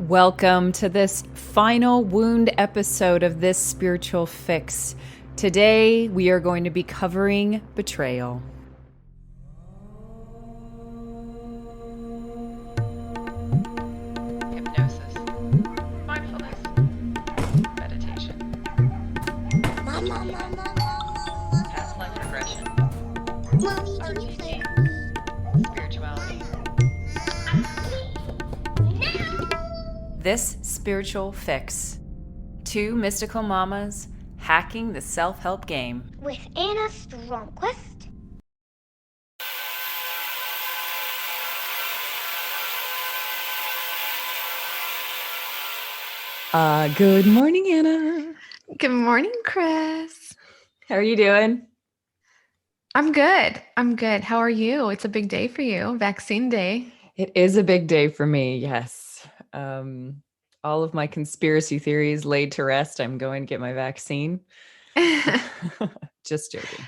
Welcome to this final wound episode of this spiritual fix. Today, we are going to be covering betrayal. Hypnosis, mindfulness, meditation, past life regression, RTT, spirituality. This spiritual fix. Two mystical mamas hacking the self-help game. With Anna Stromquist. Good morning, Anna. Good morning, Chris. How are you doing? I'm good. How are you? It's a big day for you. Vaccine day. It is a big day for me, yes. All of my conspiracy theories laid to rest. I'm going to get my vaccine. Just joking.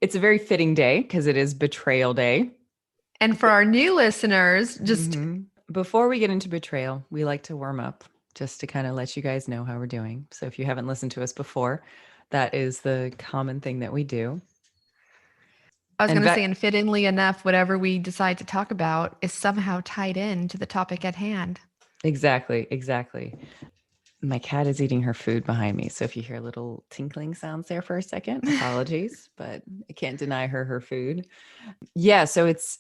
It's a very fitting day because it is Betrayal Day. And for our new listeners, just Before we get into betrayal, we like to warm up just to kind of let you guys know how we're doing. So if you haven't listened to us before, that is the common thing that we do. I was going to say, and fittingly enough, whatever we decide to talk about is somehow tied in to the topic at hand. Exactly. My cat is eating her food behind me. So if you hear little tinkling sounds there for a second, apologies, but I can't deny her food. Yeah. So it's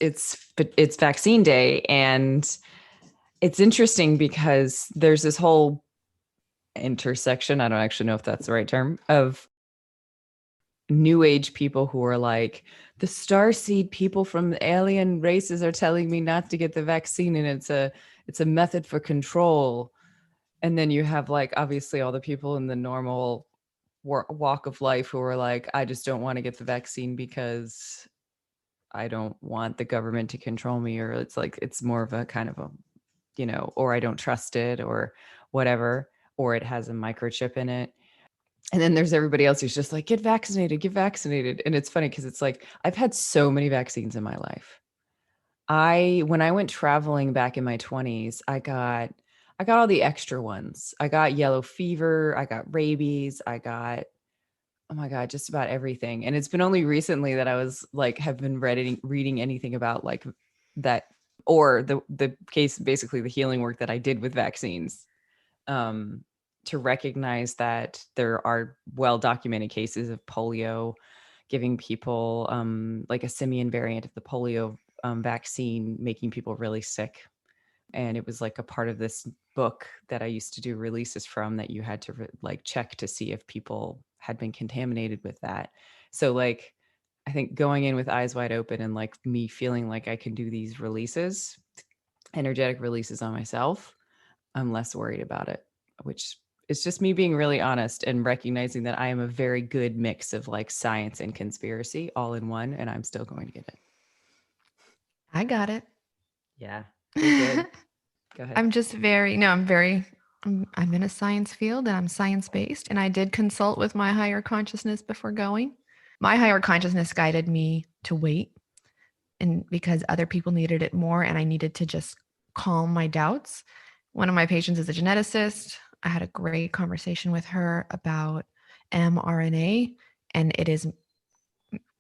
vaccine day, and it's interesting because there's this whole intersection. I don't actually know if that's the right term, of new age people who are like, the starseed people from the alien races are telling me not to get the vaccine, and it's a method for control. And then you have, like, obviously all the people in the normal walk of life who are like, I just don't want to get the vaccine because I don't want the government to control me, or it's like, it's more of a kind of a, or I don't trust it or whatever, or it has a microchip in it. And then there's everybody else who's just like, get vaccinated. And it's funny because it's like, I've had so many vaccines in my life. When I went traveling back in my 20s, I got all the extra ones. I got yellow fever, I got rabies, I got, oh my God, just about everything. And it's been only recently that I was like, have been reading anything about like that, or the case, basically the healing work that I did with vaccines, to recognize that there are well-documented cases of polio, giving people like a simian variant of the polio vaccine, making people really sick. And it was like a part of this book that I used to do releases from, that you had to like check to see if people had been contaminated with that. So like, I think going in with eyes wide open and like me feeling like I can do these releases, energetic releases on myself, I'm less worried about it, which is just me being really honest and recognizing that I am a very good mix of like science and conspiracy all in one, and I'm still going to get it. I got it. Yeah. You're good. Go ahead. I'm in a science field and I'm science-based, and I did consult with my higher consciousness before going. My higher consciousness guided me to wait, and because other people needed it more and I needed to just calm my doubts. One of my patients is a geneticist. I had a great conversation with her about mRNA, and it is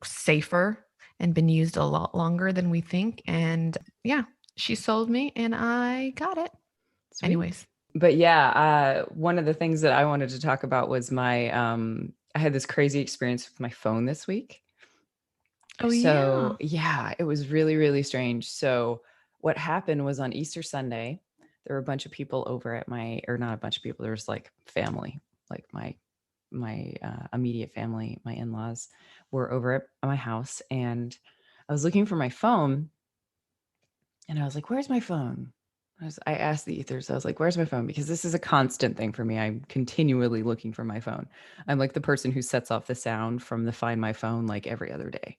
safer and been used a lot longer than we think. And yeah, she sold me and I got it. Sweet. Anyways. But yeah, one of the things that I wanted to talk about was my, I had this crazy experience with my phone this week. Oh, so yeah, it was really, really strange. So what happened was, on Easter Sunday, there were a bunch of people over at or not a bunch of people, there was like family, like my immediate family, my in-laws were over at my house, and I was looking for my phone, and I was like, where's my phone? I asked the ethers, I was like, where's my phone? Because this is a constant thing for me. I'm continually looking for my phone. I'm like the person who sets off the sound from the Find My Phone like every other day,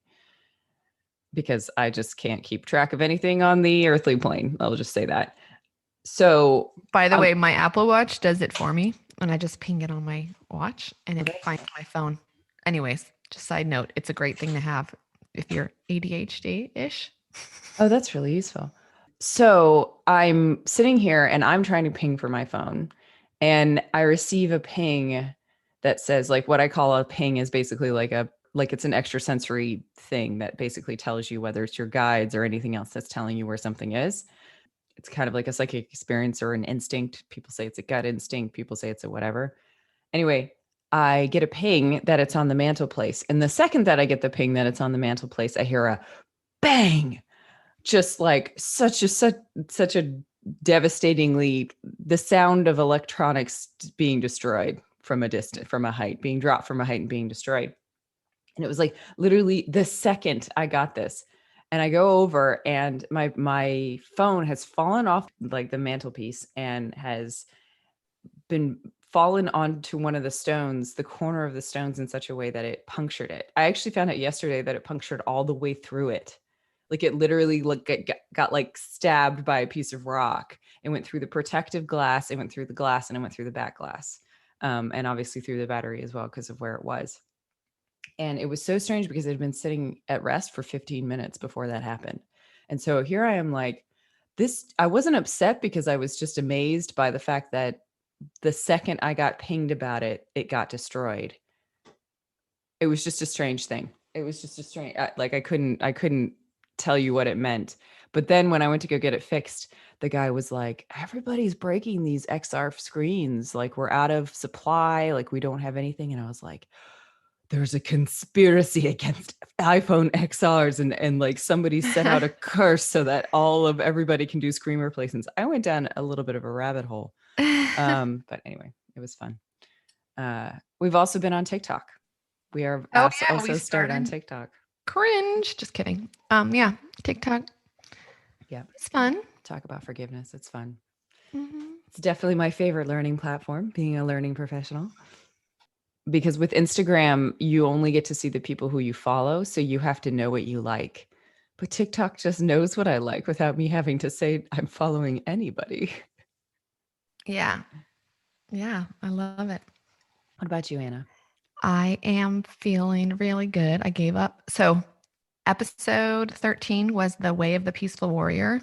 because I just can't keep track of anything on the earthly plane. I'll just say that. So by the way, my Apple Watch does it for me, and I just ping it on my watch and it finds my phone. Anyways, just side note, it's a great thing to have if you're ADHD-ish. Oh, that's really useful. So I'm sitting here and I'm trying to ping for my phone, and I receive a ping that says, like, what I call a ping is basically like it's an extrasensory thing that basically tells you whether it's your guides or anything else that's telling you where something is. It's kind of like a psychic experience or an instinct. People say it's a gut instinct. People say it's a whatever. Anyway, I get a ping that it's on the mantelpiece. And the second that I get the ping that it's on the mantelpiece, I hear a bang, just like such a devastatingly, the sound of electronics being destroyed from a distance, from a height, being dropped from a height and being destroyed. And it was like literally the second I got this. And I go over and my phone has fallen off like the mantelpiece and has been fallen onto one of the stones, the corner of the stones, in such a way that it punctured it. I actually found out yesterday that it punctured all the way through it. Like it literally got like stabbed by a piece of rock. It went through the protective glass, it went through the glass, and it went through the back glass. And obviously through the battery as well because of where it was. And it was so strange because it had been sitting at rest for 15 minutes before that happened. And so here I am like, I wasn't upset because I was just amazed by the fact that the second I got pinged about it, it got destroyed. It was just a strange thing. It was just a strange, like I couldn't tell you what it meant. But then when I went to go get it fixed, the guy was like, everybody's breaking these XR screens. Like we're out of supply. Like we don't have anything. And I was like, there's a conspiracy against iPhone XRs and like somebody set out a curse so that everybody can do screen replacements. I went down a little bit of a rabbit hole. But anyway, it was fun. We've also been on TikTok. We are also started on TikTok. Cringe. Just kidding. Yeah, TikTok. Yeah. It's fun. Talk about forgiveness. It's fun. Mm-hmm. It's definitely my favorite learning platform, being a learning professional. Because with Instagram, you only get to see the people who you follow. So you have to know what you like. But TikTok just knows what I like without me having to say I'm following anybody. Yeah. Yeah. I love it. What about you, Anna? I am feeling really good. I gave up. So episode 13 was The Way of the Peaceful Warrior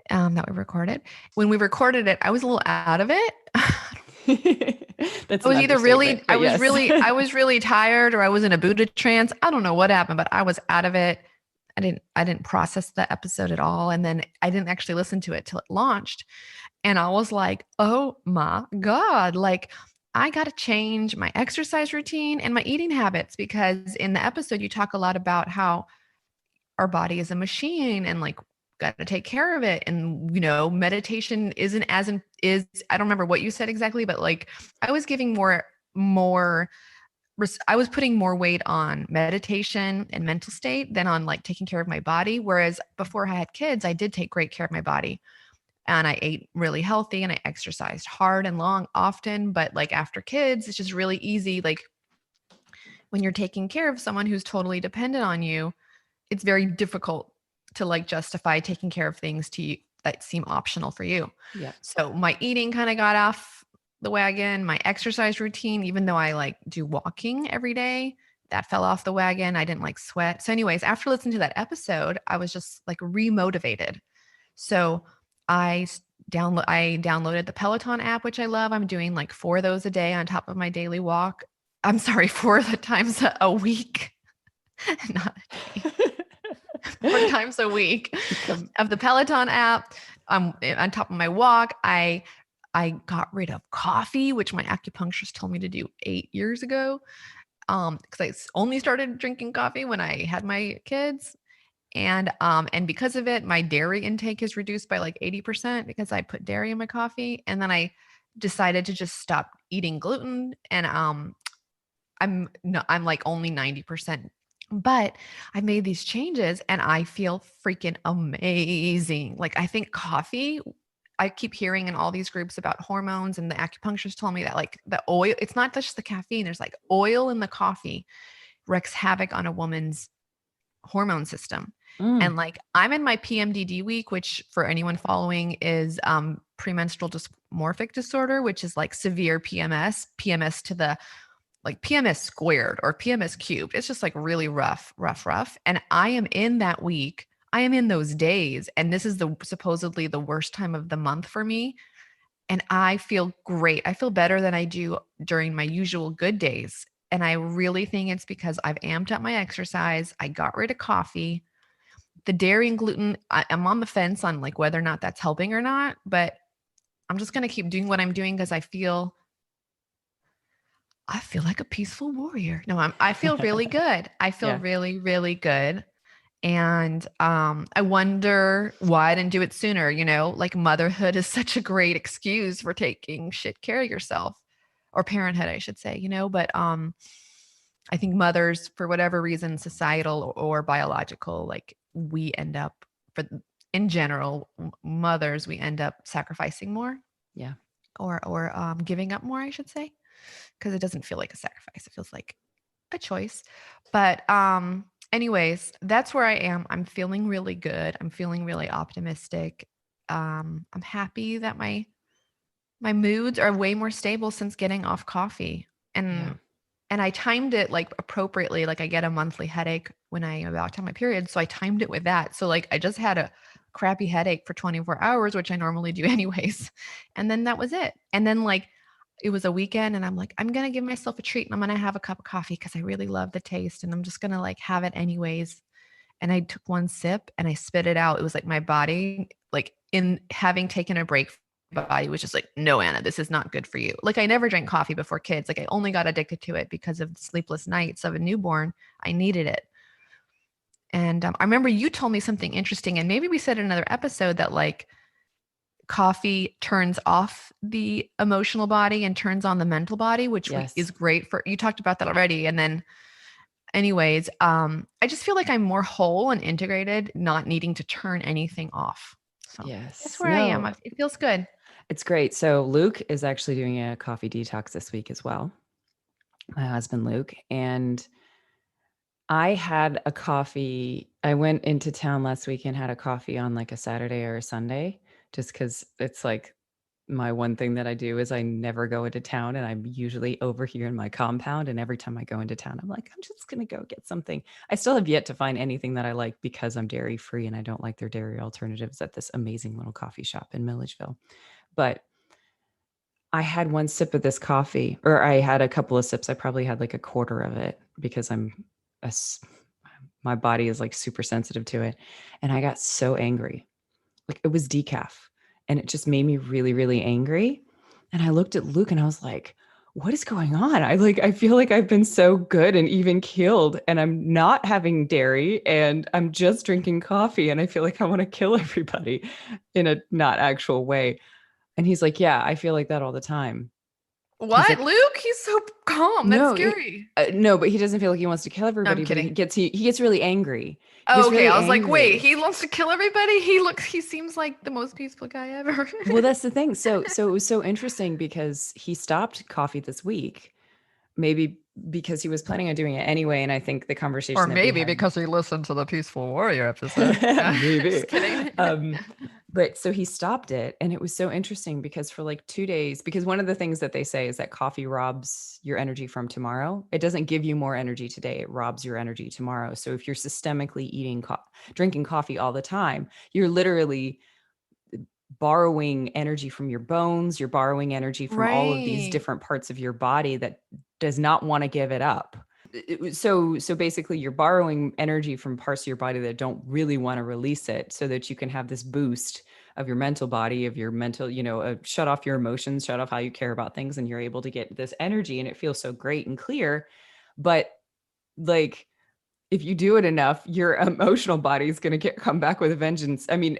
that we recorded. When we recorded it, I was a little out of it. That's I was either really, I was yes. I was really tired or I was in a Buddha trance. I don't know what happened, but I was out of it. I didn't process the episode at all. And then I didn't actually listen to it till it launched. And I was like, oh my God, like I got to change my exercise routine and my eating habits, because in the episode, you talk a lot about how our body is a machine and like got to take care of it. And, you know, meditation isn't I don't remember what you said exactly, but like I was giving I was putting more weight on meditation and mental state than on like taking care of my body. Whereas before I had kids, I did take great care of my body and I ate really healthy and I exercised hard and long often. But like after kids, it's just really easy. Like when you're taking care of someone who's totally dependent on you, it's very difficult to like justify taking care of things to you that seem optional for you. Yeah. So my eating kind of got off the wagon. My exercise routine, even though I like do walking every day, that fell off the wagon. I didn't like sweat. So anyways, after listening to that episode, I was just like remotivated. So I downloaded the Peloton app, which I love. I'm doing like 4 of those a day on top of my daily walk. I'm sorry, 4 times a week. Not a day. 4 times a week of the Peloton app. On top of my walk, I got rid of coffee, which my acupuncturist told me to do 8 years ago. Because I only started drinking coffee when I had my kids. And because of it, my dairy intake is reduced by like 80% because I put dairy in my coffee. And then I decided to just stop eating gluten. And I'm like only 90%. But I made these changes and I feel freaking amazing. Like I think coffee, I keep hearing in all these groups about hormones, and the acupuncturist told me that like the oil, it's not just the caffeine, there's like oil in the coffee wreaks havoc on a woman's hormone system. And like I'm in my PMDD week, which for anyone following is premenstrual dysmorphic disorder, which is like severe PMS to the like PMS squared or PMS cubed. It's just like really rough. And I am in that week. I am in those days, and this is the supposedly the worst time of the month for me. And I feel great. I feel better than I do during my usual good days. And I really think it's because I've amped up my exercise. I got rid of coffee. The dairy and gluten, I'm on the fence on like whether or not that's helping or not, but I'm just going to keep doing what I'm doing because I feel like a peaceful warrior. No, I feel really good. I feel Yeah. really, really good. And I wonder why I didn't do it sooner. Like motherhood is such a great excuse for taking shit care of yourself, or parenthood, I should say, but I think mothers, for whatever reason, societal or biological, like we end up, in general, mothers, we end up sacrificing more. Yeah. Or giving up more, I should say, because it doesn't feel like a sacrifice. It feels like a choice. But anyways, that's where I am. I'm feeling really good. I'm feeling really optimistic. I'm happy that my moods are way more stable since getting off coffee. Yeah. And I timed it like appropriately. Like I get a monthly headache when I am about to have my period. So I timed it with that. So like I just had a crappy headache for 24 hours, which I normally do anyways. And then that was it. And then like it was a weekend and I'm like, I'm going to give myself a treat and I'm going to have a cup of coffee because I really love the taste and I'm just going to like have it anyways. And I took one sip and I spit it out. It was like my body, like in having taken a break, my body was just like, no, Anna, this is not good for you. Like I never drank coffee before kids. Like I only got addicted to it because of the sleepless nights of a newborn. I needed it. And I remember you told me something interesting, and maybe we said in another episode that like coffee turns off the emotional body and turns on the mental body, which Yes. is great for, you talked about that already. And then anyways, I just feel like I'm more whole and integrated, not needing to turn anything off. So Yes. that's where I am. It feels good. It's great. So Luke is actually doing a coffee detox this week as well. My husband, Luke. And I had a coffee. I went into town last week and had a coffee on like a Saturday or a Sunday, just because it's like my one thing that I do is I never go into town, and I'm usually over here in my compound. And every time I go into town, I'm like, I'm just going to go get something. I still have yet to find anything that I like because I'm dairy free and I don't like their dairy alternatives at this amazing little coffee shop in Milledgeville. But I had one sip of this coffee, or I had a couple of sips. I probably had like a quarter of it because my body is like super sensitive to it. And I got so angry. Like it was decaf and it just made me really, really angry. And I looked at Luke and I was like, what is going on? I feel like I've been so good and even keeled and I'm not having dairy and I'm just drinking coffee. And I feel like I want to kill everybody in a not actual way. And he's like, yeah, I feel like that all the time. What? Like, Luke? He's so calm. That's scary. No, but he doesn't feel like he wants to kill everybody. I'm kidding. But he gets really angry. Oh, okay. Really I was like, wait, angry. he wants to kill everybody? He seems like the most peaceful guy ever. Well, that's the thing. So it was so interesting because he stopped coffee this week, maybe because he was planning on doing it anyway. And I think the conversation, or maybe because he listened to the Peaceful Warrior episode. maybe. Just kidding. But so he stopped it. And it was so interesting because for like 2 days, because one of the things that they say is that coffee robs your energy from tomorrow. It doesn't give you more energy today. It robs your energy tomorrow. So if you're systemically drinking coffee all the time, you're literally borrowing energy from your bones. You're borrowing energy from all of these different parts of your body that does not want to give it up. So basically you're borrowing energy from parts of your body that don't really want to release it so that you can have this boost of your mental body, of your mental, shut off your emotions, shut off how you care about things. And you're able to get this energy and it feels so great and clear. But like, if you do it enough, your emotional body is going to come back with a vengeance. I mean,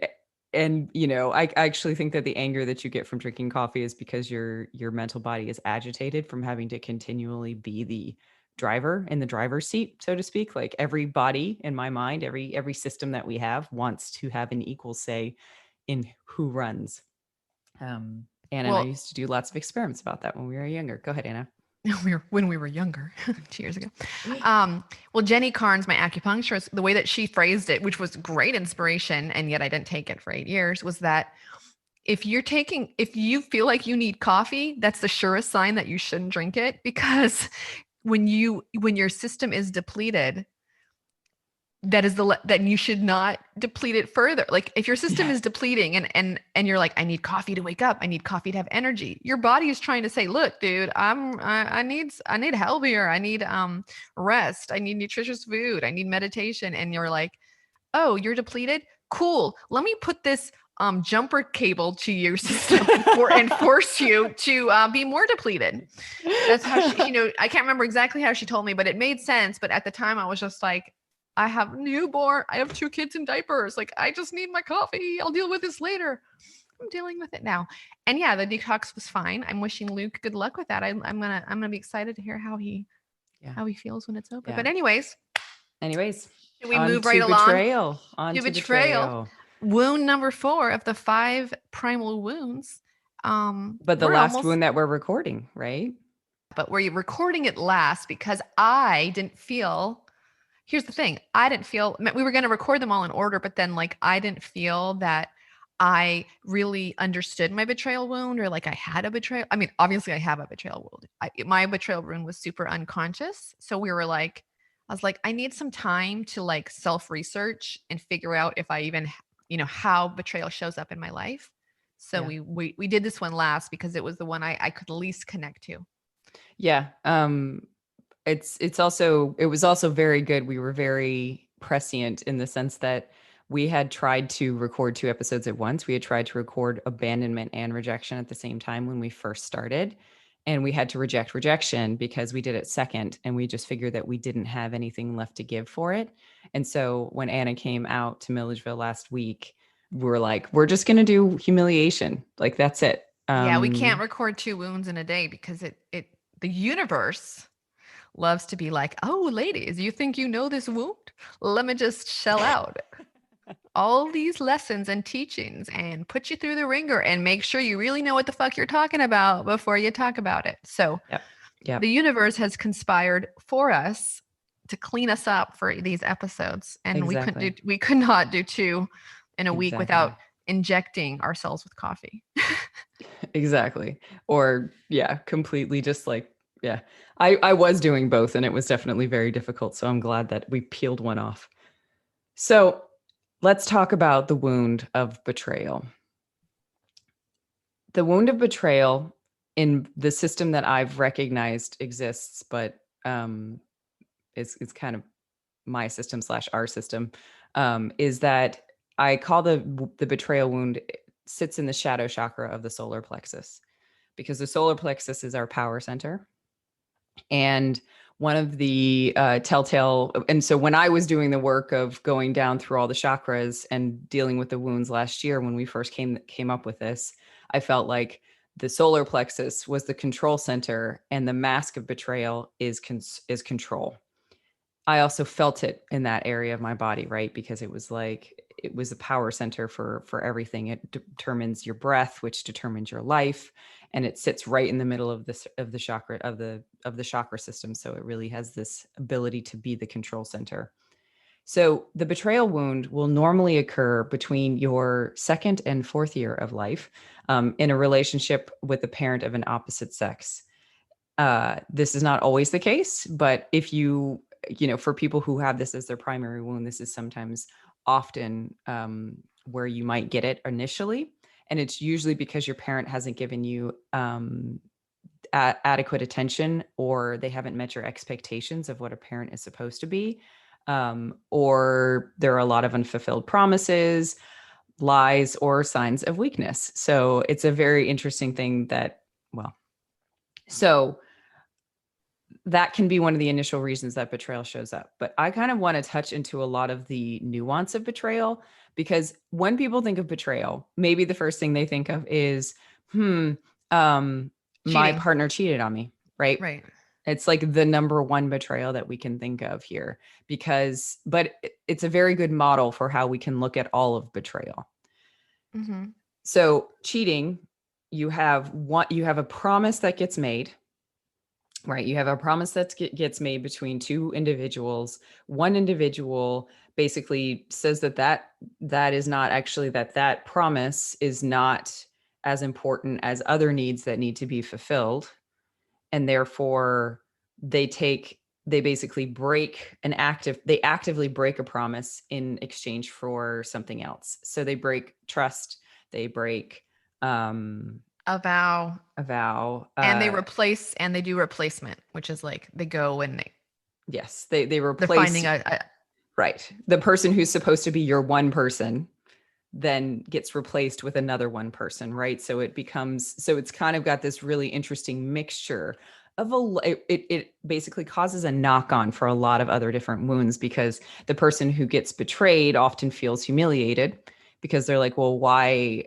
and I actually think that the anger that you get from drinking coffee is because your mental body is agitated from having to continually be the driver in the driver's seat, so to speak. Like every body in my mind, every system that we have wants to have an equal say in who runs. Anna and I used to do lots of experiments about that when we were younger. Go ahead, Anna. When we were younger, 2 years ago. Well, Jenny Carnes, my acupuncturist, the way that she phrased it, which was great inspiration, and yet I didn't take it for 8 years, was that if you feel like you need coffee, that's the surest sign that you shouldn't drink it, because when your system is depleted, that you should not deplete it further. Like if your system Yeah. is depleting and you're like, I need coffee to wake up, I need coffee to have energy, your body is trying to say, look, dude, I need help here, I need rest, I need nutritious food, I need meditation. And you're like, oh, you're depleted, cool, let me put this jumper cable to your system and force you to be more depleted. That's how she, I can't remember exactly how she told me, but it made sense. But at the time I was just like, I have a newborn, I have 2 kids in diapers, like I just need my coffee, I'll deal with this later. I'm dealing with it now. And yeah, the detox was fine. I'm wishing Luke good luck with that. I'm gonna be excited to hear how he feels when it's over. Yeah. But anyways, should we on move to right along betrayal. On to to betrayal? Wound number 4 of the 5 primal wounds. But the we're last almost, wound that we're recording, right? but we're recording it last because I didn't feel. Here's the thing. I didn't feel, we were going to record them all in order, but then like I didn't feel that I really understood my betrayal wound, or like I had a betrayal. I mean, obviously I have a betrayal wound. My betrayal wound was super unconscious. So we were like, I was like, I need some time to like self-research and figure out if I even, how betrayal shows up in my life. So Yeah. we did this one last because it was the one I could least connect to. Yeah. It was also very good. We were very prescient in the sense that we had tried to record 2 episodes at once. We had tried to record abandonment and rejection at the same time when we first started. And we had to reject rejection because we did it second. And we just figured that we didn't have anything left to give for it. And so when Anna came out to Milledgeville last week, we were like, we're just going to do humiliation. Like, that's it. Yeah, we can't record 2 wounds in a day because the universe loves to be like, oh, ladies, you think you know this wound? Let me just shell out all these lessons and teachings and put you through the ringer and make sure you really know what the fuck you're talking about before you talk about it. So Yep. the universe has conspired for us to clean us up for these episodes. And Exactly. we could not do 2 in a week Exactly. without injecting ourselves with coffee. Exactly. Or completely just like, I was doing both and it was definitely very difficult. So I'm glad that we peeled one off. So let's talk about the wound of betrayal. The wound of betrayal in the system that I've recognized exists, but it's kind of my system / our system, is that I call the betrayal wound sits in the shadow chakra of the solar plexus, because the solar plexus is our power center. And one of the telltale, and so when I was doing the work of going down through all the chakras and dealing with the wounds last year, when we first came up with this, I felt like the solar plexus was the control center and the mask of betrayal is control. I also felt it in that area of my body, right? Because it was a power center for everything. It determines your breath, which determines your life, and it sits right in the middle of the chakra of the chakra system. So it really has this ability to be the control center. So the betrayal wound will normally occur between your 2nd and 4th year of life, in a relationship with a parent of an opposite sex. This is not always the case, but if for people who have this as their primary wound, this is sometimes often where you might get it initially. And it's usually because your parent hasn't given you adequate attention, or they haven't met your expectations of what a parent is supposed to be. Or there are a lot of unfulfilled promises, lies, or signs of weakness. So it's a very interesting thing so that can be one of the initial reasons that betrayal shows up. But I kind of want to touch into a lot of the nuance of betrayal, because when people think of betrayal, maybe the first thing they think of is, my partner cheated on me, right? Right. It's like the number one betrayal that we can think of here, but it's a very good model for how we can look at all of betrayal. Mm-hmm. So cheating, you have a promise that gets made. Right. You have a promise that gets made between 2 individuals. One individual basically says that is not actually, that promise is not as important as other needs that need to be fulfilled. And therefore they take they basically they actively break a promise in exchange for something else. So they break trust, they break A vow. a vow, And they do replacement, which is like they go and yes, they they're replace, finding right, the person who's supposed to be your one person then gets replaced with another one person, right? So it's kind of got this really interesting mixture of it basically causes a knock on for a lot of other different wounds, because the person who gets betrayed often feels humiliated because they're like, well, why,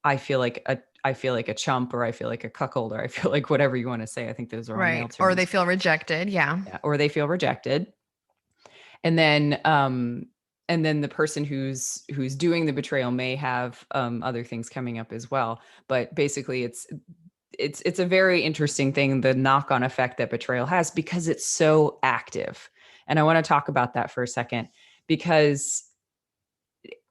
I feel like a chump, or I feel like a cuckold, or I feel like whatever you want to say. I think those are all male right. Or they terms. feel rejected. Yeah. Yeah, or they feel rejected. And then the person who's doing the betrayal may have other things coming up as well. But basically, it's a very interesting thing, the knock-on effect that betrayal has, because it's so active. And I want to talk about that for a second, because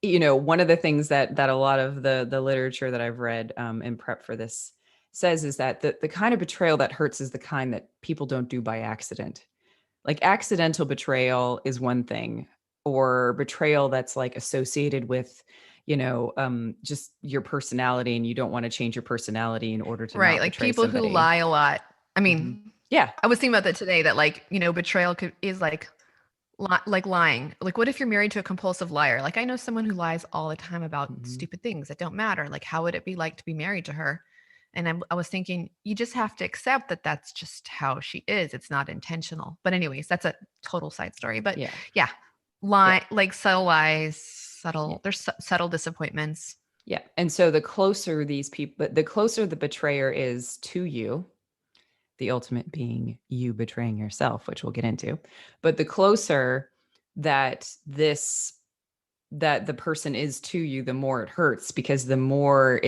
one of the things that a lot of the literature that I've read in prep for this says is that the kind of betrayal that hurts is the kind that people don't do by accident. Like, accidental betrayal is one thing, or betrayal that's like associated with, just your personality, and you don't want to change your personality in order to Right. not Like betray people who somebody. lie a lot. I Mhm. mean, Yeah. I was thinking about that today, that like, betrayal is like like lying. Like, what if you're married to a compulsive liar? Like, I know someone who lies all the time about Mhm. stupid things that don't matter. Like, how would it be like to be married to her? And I was thinking, you just have to accept that that's just how she is. It's not intentional. But anyways, that's a total side story. But Yeah. yeah, Yeah. like subtle lies, Yeah. there's subtle disappointments. Yeah. And so the closer the betrayer is to you, the ultimate being you betraying yourself, which we'll get into, but the closer that the person is to you, the more it hurts, because the more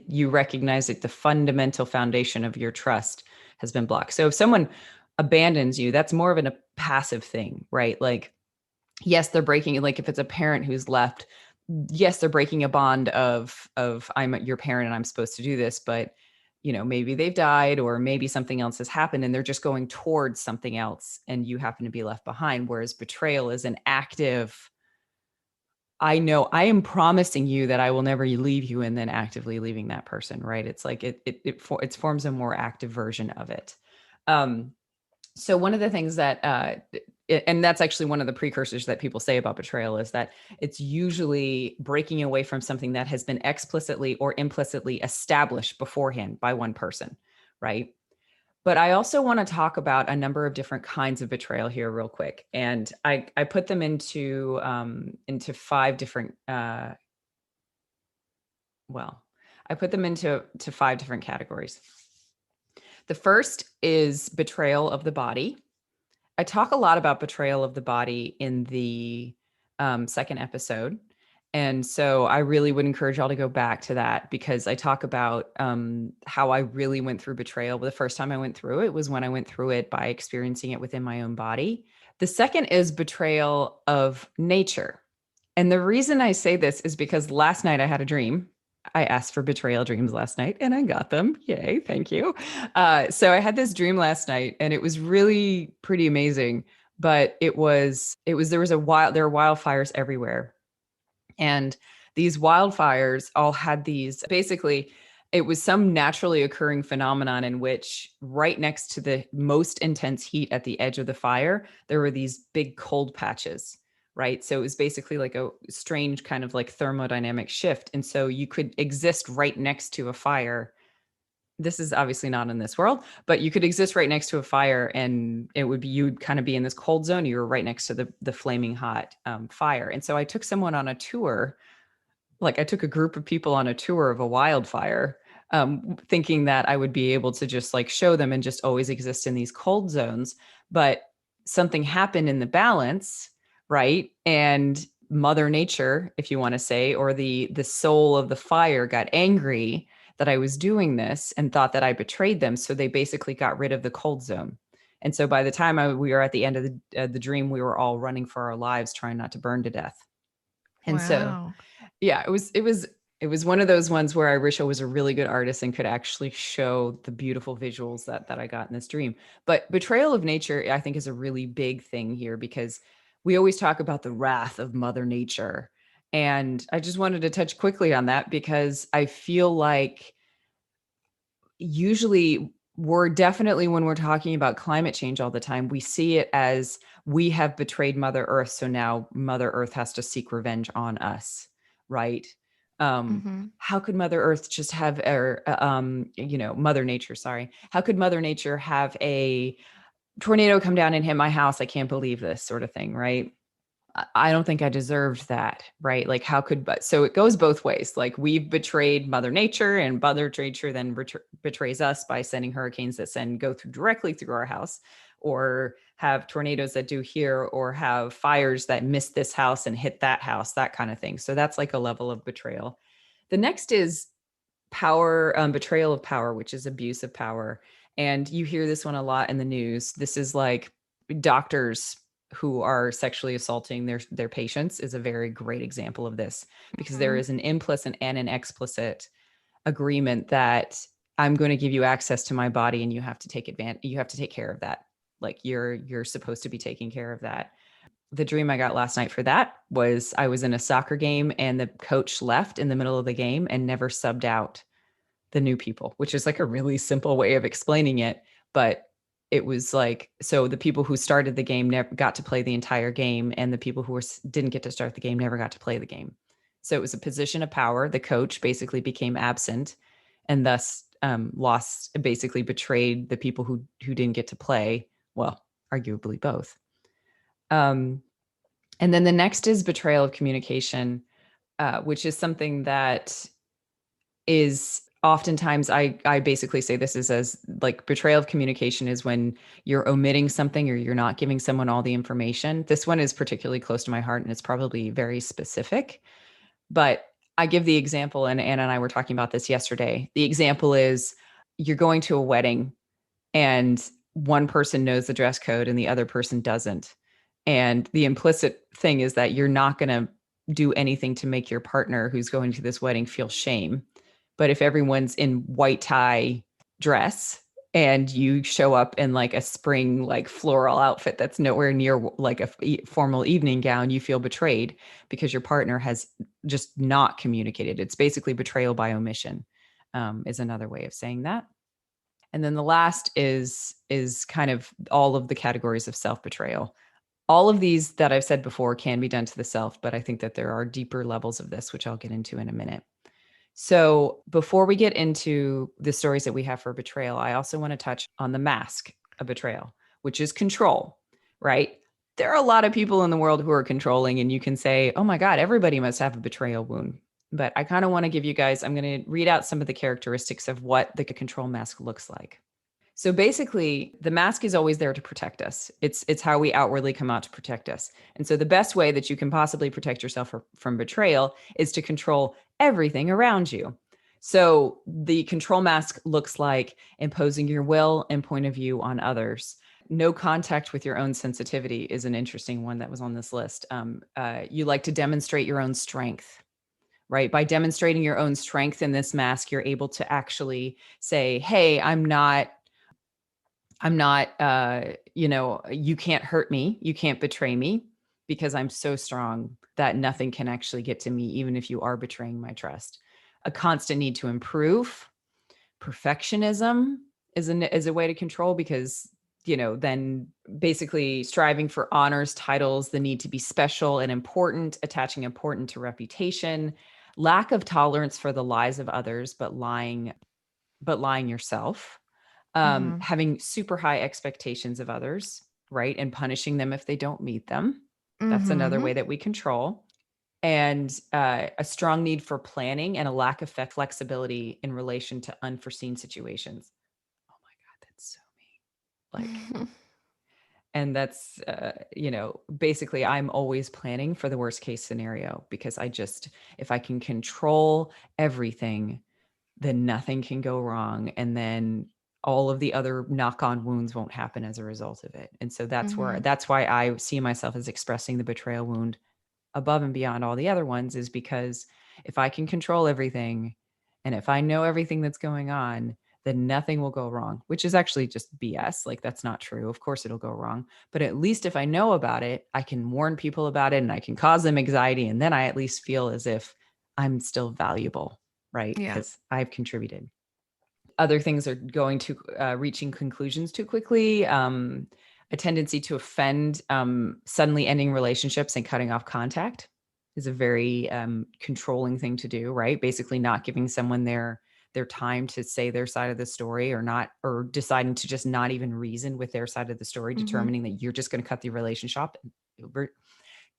you recognize that the fundamental foundation of your trust has been blocked. So if someone abandons you, that's more of a passive thing, right? Like, yes, they're breaking, like if it's a parent who's left, yes, they're breaking a bond of I'm your parent and I'm supposed to do this, but maybe they've died, or maybe something else has happened and they're just going towards something else and you happen to be left behind. Whereas betrayal is an active, I know I am promising you that I will never leave you, and then actively leaving that person, right? It's like it forms a more active version of it. Um, so one of the things that and that's actually one of the precursors that people say about betrayal, is that it's usually breaking away from something that has been explicitly or implicitly established beforehand by one person, right? But I also want to talk about a number of different kinds of betrayal here real quick. And I put them into five different, I put them into five different categories. The first is betrayal of the body. I talk a lot about betrayal of the body in the second episode. And so I really would encourage y'all to go back to that, because I talk about how I really went through betrayal. The first time I went through it was when I went through it by experiencing it within my own body. The second is betrayal of nature. And the reason I say this is because last night I had a dream. I asked for betrayal dreams last night and I got them. Yay, thank you. So I had this dream last night and it was really pretty amazing. But there were wildfires everywhere. And these wildfires all had these, basically, it was some naturally occurring phenomenon in which, right next to the most intense heat at the edge of the fire, there were these big cold patches, right? So it was basically like a strange kind of like thermodynamic shift. And so you could exist right next to a fire. This is obviously not in this world, but you could exist right next to a fire and you'd kind of be in this cold zone. You were right next to the flaming hot fire. And so I took someone on a tour, like I took a group of people on a tour of a wildfire, thinking that I would be able to just like show them and just always exist in these cold zones. But something happened in the balance, right? And Mother Nature, if you want to say, or the soul of the fire got angry that I was doing this and thought that I betrayed them. So they basically got rid of the cold zone. And so by the time we were at the end of the dream, we were all running for our lives, trying not to burn to death. And so Wow. yeah, it was It was one of those ones where I wish I was a really good artist and could actually show the beautiful visuals that I got in this dream. But betrayal of nature, I think, is a really big thing here because we always talk about the wrath of Mother Nature. And I just wanted to touch quickly on that because I feel like usually we're definitely, when we're talking about climate change all the time, we see it as we have betrayed Mother Earth. So now Mother Earth has to seek revenge on us, right? How could Mother Earth just have, Mother Nature, sorry. How could Mother Nature have a tornado come down and hit my house? I can't believe this sort of thing, right? I don't think I deserved that, right? Like, how could, but so it goes both ways. Like, we've betrayed Mother Nature, and Mother Nature then betrays us by sending hurricanes that go through directly through our house, or have tornadoes that do here, or have fires that miss this house and hit that house, that kind of thing. So that's like a level of betrayal. The next is power, betrayal of power, which is abuse of power. And you hear this one a lot in the news. This is like doctors who are sexually assaulting their patients is a very great example of this, because there is an implicit and an explicit agreement that I'm going to give you access to my body and you have to take advantage, you have to take care of that. Like, you're supposed to be taking care of that. The dream I got last night for that was I was in a soccer game and the coach left in the middle of the game and never subbed out the new people, which is like a really simple way of explaining it. But it was like, so the people who started the game never got to play the entire game, and the people who didn't get to start the game never got to play the game. So it was a position of power. The coach basically became absent, and thus basically betrayed the people who didn't get to play. Well, arguably both. And then the next is betrayal of communication, which is something that is oftentimes I basically say this is as like betrayal of communication is when you're omitting something or you're not giving someone all the information. This one is particularly close to my heart and it's probably very specific, but I give the example, and Anna and I were talking about this yesterday. The example is you're going to a wedding and one person knows the dress code and the other person doesn't. And the implicit thing is that you're not going to do anything to make your partner who's going to this wedding feel shame. But if everyone's in white tie dress and you show up in like a spring, like floral outfit that's nowhere near like a formal evening gown, you feel betrayed because your partner has just not communicated. It's basically betrayal by omission, is another way of saying that. And then the last is kind of all of the categories of self-betrayal. All of these that I've said before can be done to the self, but I think that there are deeper levels of this, which I'll get into in a minute. So before we get into the stories that we have for betrayal, I also want to touch on the mask of betrayal, which is control, right? There are a lot of people in the world who are controlling, and you can say, oh my God, everybody must have a betrayal wound. But I kind of want to give you guys, I'm going to read out some of the characteristics of what the control mask looks like. So basically, the mask is always there to protect us. It's how we outwardly come out to protect us. And so the best way that you can possibly protect yourself from betrayal is to control everything around you. So the control mask looks like imposing your will and point of view on others. No contact with your own sensitivity is an interesting one that was on this list. You like to demonstrate your own strength. Right? By demonstrating your own strength in this mask, you're able to actually say, hey, I'm not, you can't hurt me. You can't betray me because I'm so strong that nothing can actually get to me, even if you are betraying my trust. A constant need to improve. Perfectionism is a way to control because, then basically striving for honors, titles, the need to be special and important, attaching important to reputation, lack of tolerance for the lies of others, but lying yourself. Having super high expectations of others, right? And punishing them if they don't meet them. That's another way that we control. And a strong need for planning and a lack of flexibility in relation to unforeseen situations. Oh my God, that's so mean. Like, and that's, basically I'm always planning for the worst case scenario because if I can control everything, then nothing can go wrong. And then all of the other knock-on wounds won't happen as a result of it. And so that's why I see myself as expressing the betrayal wound above and beyond all the other ones, is because if I can control everything and if I know everything that's going on, then nothing will go wrong, which is actually just BS. Like, that's not true. Of course it'll go wrong. But at least if I know about it, I can warn people about it and I can cause them anxiety. And then I at least feel as if I'm still valuable, right? Yeah. Because I've contributed. Other things are going to reaching conclusions too quickly, a tendency to offend, suddenly ending relationships and cutting off contact is a very controlling thing to do, right? Basically not giving someone their time to say their side of the story, or deciding to just not even reason with their side of the story, determining that you're just going to cut the relationship,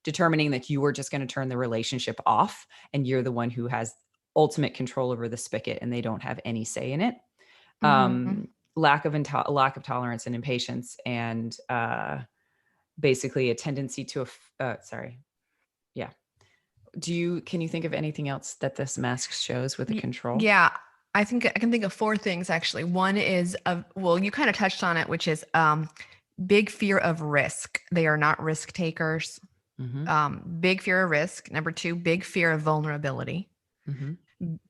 determining that you are just going to turn the relationship off and you're the one who has ultimate control over the spigot and they don't have any say in it. Lack of tolerance and impatience, and basically a tendency to can you think of anything else that this mask shows with the control? Yeah, I think I can think of 4 things actually. One is well, you kind of touched on it, which is big fear of risk. They are not risk takers. Big fear of risk. Number 2, big fear of vulnerability.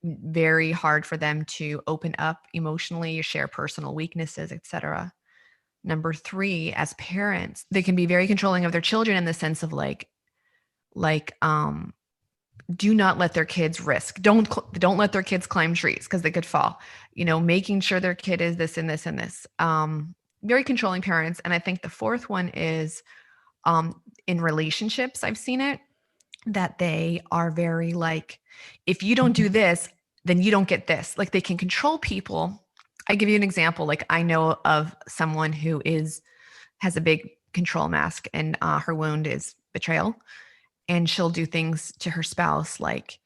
Very hard for them to open up emotionally, share personal weaknesses, etc. Number 3, as parents, they can be very controlling of their children in the sense of like do not let their kids risk. Don't let their kids climb trees because they could fall. Making sure their kid is this and this and this. Very controlling parents. And I think the 4th one is in relationships. I've seen it, that they are very like, if you don't do this, then you don't get this. Like, they can control people. I give you an example. Like, I know of someone who has a big control mask, and her wound is betrayal. And she'll do things to her spouse like,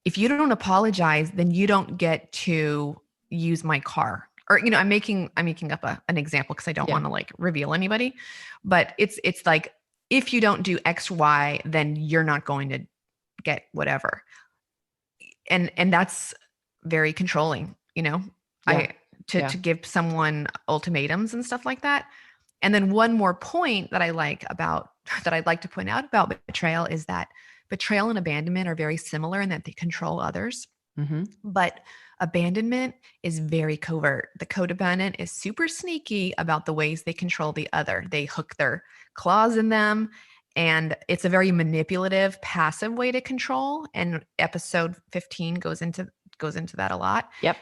if you don't apologize, then you don't get to use my car. Or, I'm making up an example because I don't want to like reveal anybody, but it's like, if you don't do X, Y, then you're not going to get whatever. And that's very controlling, to give someone ultimatums and stuff like that. And then one more point that I'd like to point out about betrayal is that betrayal and abandonment are very similar in that they control others. But abandonment is very covert. The codependent is super sneaky about the ways they control the other. They hook their claws in them, and it's a very manipulative, passive way to control. And episode 15 goes into that a lot. Yep.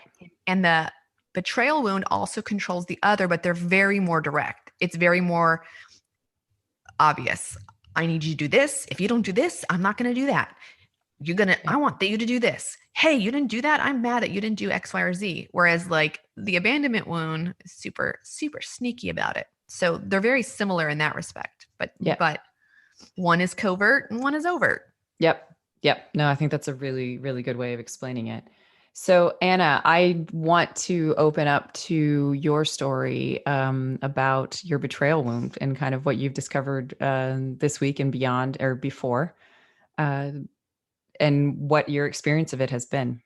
And the betrayal wound also controls the other, but they're very more direct. It's very more obvious. I need you to do this. If you don't do this, I'm not going to do that. I want you to do this. Hey, you didn't do that. I'm mad at you didn't do X, Y, or Z. Whereas like the abandonment wound is super, super sneaky about it. So they're very similar in that respect, but one is covert and one is overt. Yep. No, I think that's a really, really good way of explaining it. So Anna, I want to open up to your story about your betrayal wound and kind of what you've discovered this week and beyond, or before, and what your experience of it has been.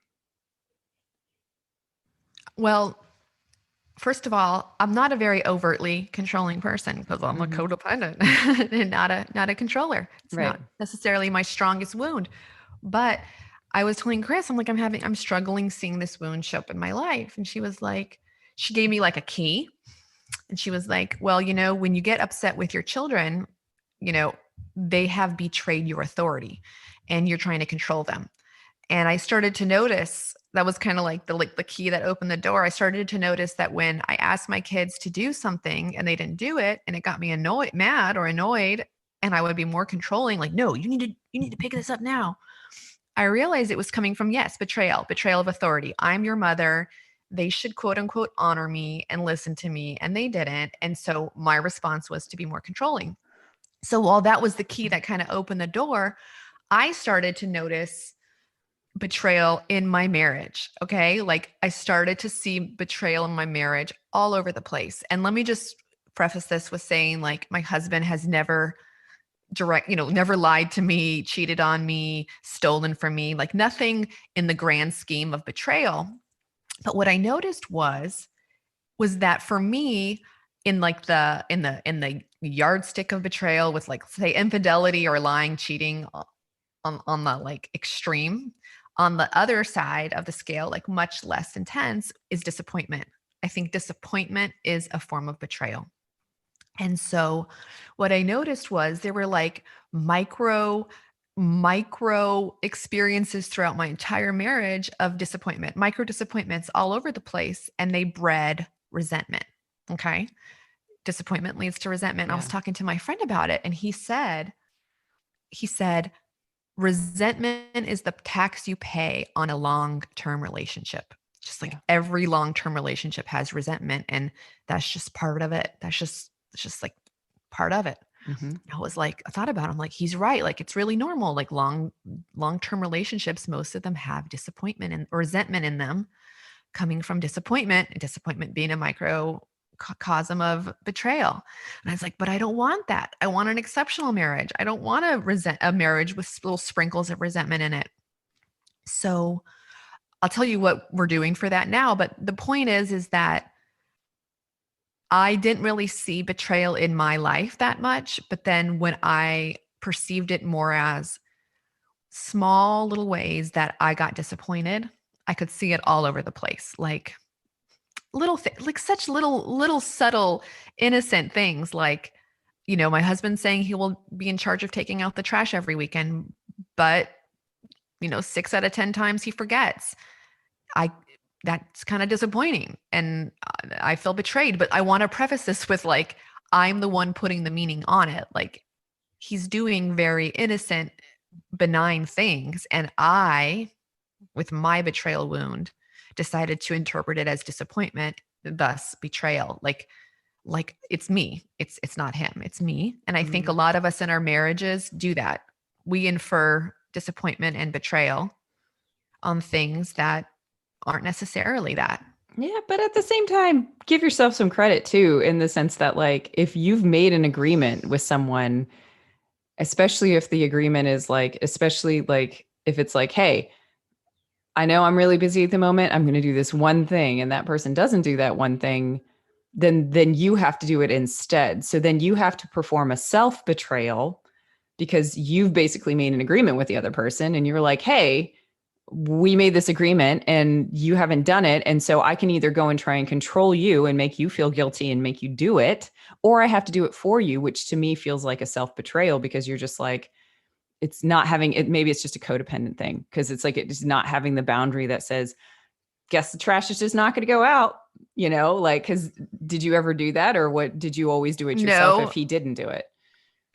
Well, first of all, I'm not a very overtly controlling person because I'm a codependent and not a controller. It's not necessarily my strongest wound. But I was telling Chris, I'm struggling seeing this wound show up in my life. And she was like, she gave me like a key. And she was like, well, when you get upset with your children, they have betrayed your authority and you're trying to control them. And I started to notice, that was kind of like the key that opened the door. I started to notice that when I asked my kids to do something and they didn't do it, and it got me mad or annoyed, and I would be more controlling, like, no, you need to pick this up now. I realized it was coming from, betrayal of authority. I'm your mother. They should quote unquote honor me and listen to me. And they didn't. And so my response was to be more controlling. So while that was the key that kind of opened the door, I started to notice betrayal in my marriage. Okay. Like, I started to see betrayal in my marriage all over the place. And let me just preface this with saying, like, my husband has never never lied to me, cheated on me, stolen from me, like nothing in the grand scheme of betrayal. But what I noticed was that for me, in like in the yardstick of betrayal with, like, say, infidelity or lying, cheating on the like extreme, On the other side of the scale, like much less intense, is disappointment. I think disappointment is a form of betrayal. And so what I noticed was there were like micro experiences throughout my entire marriage of disappointment, micro disappointments all over the place, and they bred resentment. Okay. Disappointment leads to resentment. Yeah. I was talking to my friend about it, and he said, resentment is the tax you pay on a long-term relationship. Just like every long-term relationship has resentment, and that's just part of it. It's just like part of it. Mm-hmm. I thought about it. I'm like, he's right. Like, it's really normal. Like long-term relationships, most of them have disappointment and resentment in them coming from disappointment being a microcosm of betrayal. And I was like, but I don't want that. I want an exceptional marriage. I don't want a marriage with little sprinkles of resentment in it. So I'll tell you what we're doing for that now. But the point is that I didn't really see betrayal in my life that much. But then when I perceived it more as small little ways that I got disappointed, I could see it all over the place. Like such little subtle, innocent things. Like, my husband saying he will be in charge of taking out the trash every weekend, but 6 out of 10 times he forgets. That's kind of disappointing, and I feel betrayed. But I want to preface this with, like, I'm the one putting the meaning on it. Like, he's doing very innocent, benign things, and I, with my betrayal wound, decided to interpret it as disappointment, thus betrayal. Like it's me. It's not him. It's me. And I think a lot of us in our marriages do that. We infer disappointment and betrayal on things that aren't necessarily that. Yeah, but at the same time, give yourself some credit too, in the sense that, like, if you've made an agreement with someone, especially if the agreement is like, especially like if it's like, hey, I know I'm really busy at the moment, I'm going to do this one thing, and that person doesn't do that one thing, then you have to do it instead. So then you have to perform a self-betrayal, because you've basically made an agreement with the other person, and you're like, hey, we made this agreement and you haven't done it. And so I can either go and try and control you and make you feel guilty and make you do it, or I have to do it for you, which to me feels like a self-betrayal, because you're just like, it's not having it. Maybe it's just a codependent thing, because it's like, it's not having the boundary that says, guess the trash is just not going to go out, like, because did you ever do that? Or what, did you always do it yourself if he didn't do it?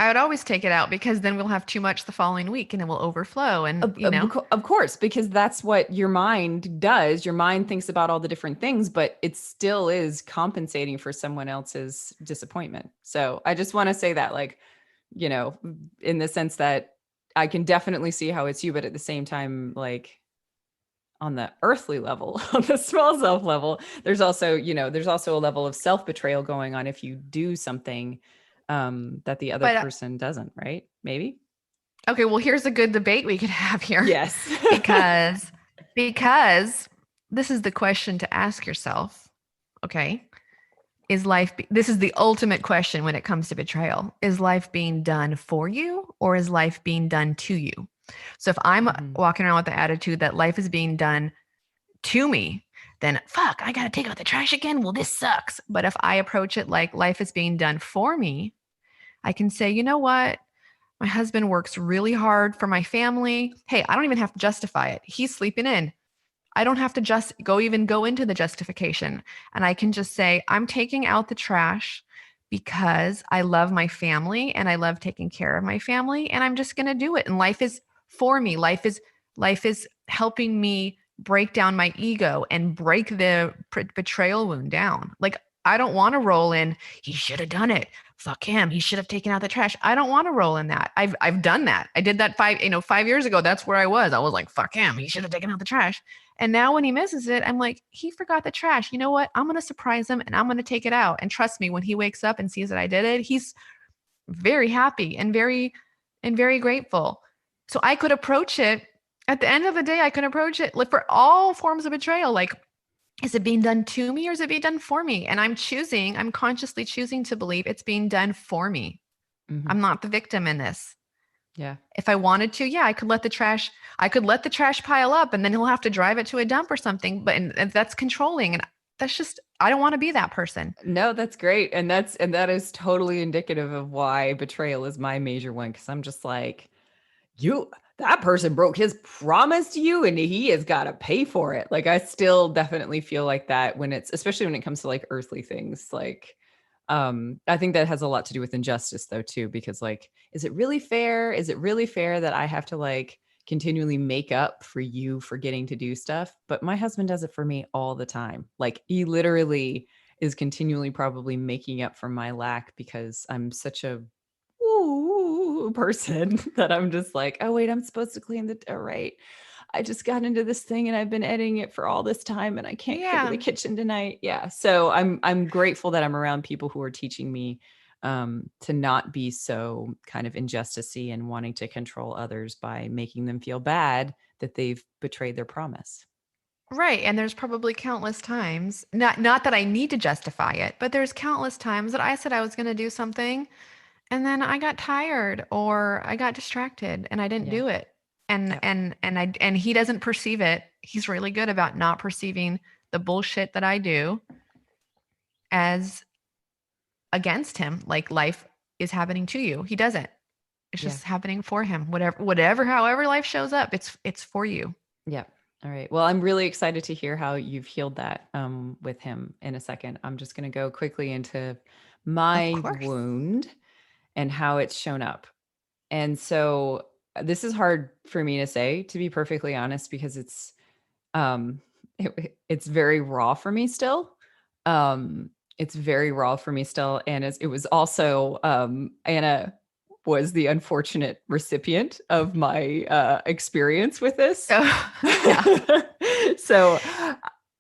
I would always take it out, because then we'll have too much the following week and it will overflow. And, of course, because that's what your mind does. Your mind thinks about all the different things, but it still is compensating for someone else's disappointment. So I just want to say that, like, in the sense that I can definitely see how it's you, but at the same time, like, on the earthly level, on the small self level, there's also a level of self-betrayal going on if you do something that the other person doesn't, right? Maybe. Okay, well, here's a good debate we could have here. Yes. because this is the question to ask yourself. Okay. This is the ultimate question when it comes to betrayal. Is life being done for you, or is life being done to you? So if I'm walking around with the attitude that life is being done to me, then fuck, I got to take out the trash again. Well, this sucks. But if I approach it like life is being done for me, I can say, you know what? My husband works really hard for my family. Hey, I don't even have to justify it. He's sleeping in. I don't have to just go into the justification. And I can just say, I'm taking out the trash because I love my family and I love taking care of my family. And I'm just going to do it. And life is for me. Life is helping me break down my ego and break the betrayal wound down. Like, I don't want to roll in, he should have done it. Fuck him. He should have taken out the trash. I don't want to roll in that. I've done that. I did that 5 years ago. That's where I was. I was like, fuck him. He should have taken out the trash. And now when he misses it, I'm like, he forgot the trash. You know what? I'm going to surprise him and I'm going to take it out. And trust me, when he wakes up and sees that I did it, he's very happy and very grateful. So I could approach it at the end of the day. I could approach it like for all forms of betrayal. Like, is it being done to me or is it being done for me? And I'm consciously choosing to believe it's being done for me. Mm-hmm. I'm not the victim in this. Yeah. If I wanted to, yeah, I could let the trash pile up and then he'll have to drive it to a dump or something. But and that's controlling. And that's just, I don't want to be that person. No, that's great. And that is totally indicative of why betrayal is my major one. Cause I'm just like, that person broke his promise to you and he has got to pay for it. Like I still definitely feel like that especially when it comes to like earthly things. Like, I think that has a lot to do with injustice though, too, because like, is it really fair? Is it really fair that I have to like continually make up for you forgetting to do stuff? But my husband does it for me all the time. Like he literally is continually probably making up for my lack because I'm such a person that I'm just like, oh wait, I'm supposed to clean all right. I just got into this thing and I've been editing it for all this time and I can't clear the kitchen tonight. Yeah. So I'm grateful that I'm around people who are teaching me to not be so kind of injustice-y and wanting to control others by making them feel bad that they've betrayed their promise. Right. And there's probably countless times, not that I need to justify it, but there's countless times that I said I was going to do something and then I got tired or I got distracted and I didn't do it. And and he doesn't perceive it. He's really good about not perceiving the bullshit that I do as against him. Like life is happening to you. He doesn't. It's just happening for him. However life shows up, it's for you. Yeah. All right. Well, I'm really excited to hear how you've healed that with him in a second. I'm just going to go quickly into my wound and how it's shown up. And so this is hard for me to say, to be perfectly honest, because it's very raw for me still. It's very raw for me still. And it was also, Anna was the unfortunate recipient of my experience with this. So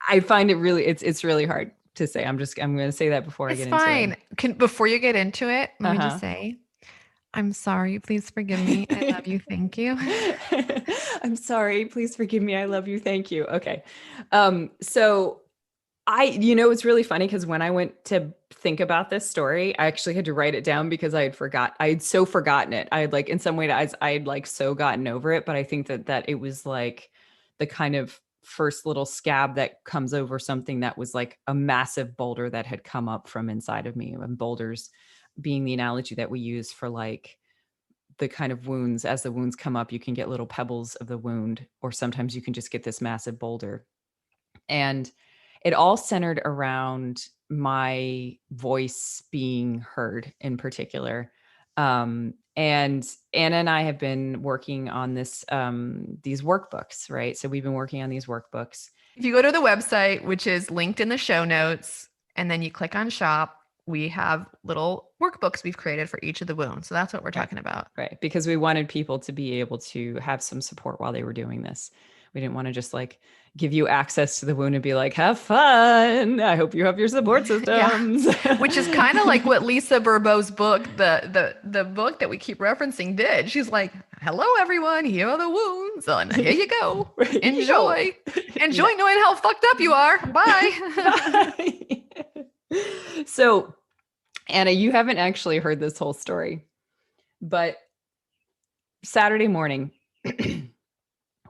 I find it really, it's really hard to say. I'm going to say that before I get into it. Before you get into it, let me just say, I'm sorry. Please forgive me. I love you. Thank you. I'm sorry. Please forgive me. I love you. Thank you. Okay. So it's really funny because when I went to think about this story, I actually had to write it down because I had so forgotten it. I had like, in some way, I had like so gotten over it, but I think that it was like the kind of first little scab that comes over something that was like a massive boulder that had come up from inside of me, and boulders being the analogy that we use for like the kind of wounds. As the wounds come up, you can get little pebbles of the wound, or sometimes you can just get this massive boulder. And it all centered around my voice being heard in particular. And Anna and I have been working on these workbooks, right? So we've been working on these workbooks. If you go to the website, which is linked in the show notes, and then you click on shop, we have little workbooks we've created for each of the wounds. So that's what we're talking about. Right. Because we wanted people to be able to have some support while they were doing this. We didn't want to just like give you access to the wound and be like, have fun. I hope you have your support systems. Which is kind of like what Lisa Bourbeau's book, the book that we keep referencing, did. She's like, hello, everyone. Here are the wounds. And here you go. Enjoy. Enjoy knowing how fucked up you are. Bye. Bye. So, Anna, you haven't actually heard this whole story, but Saturday morning,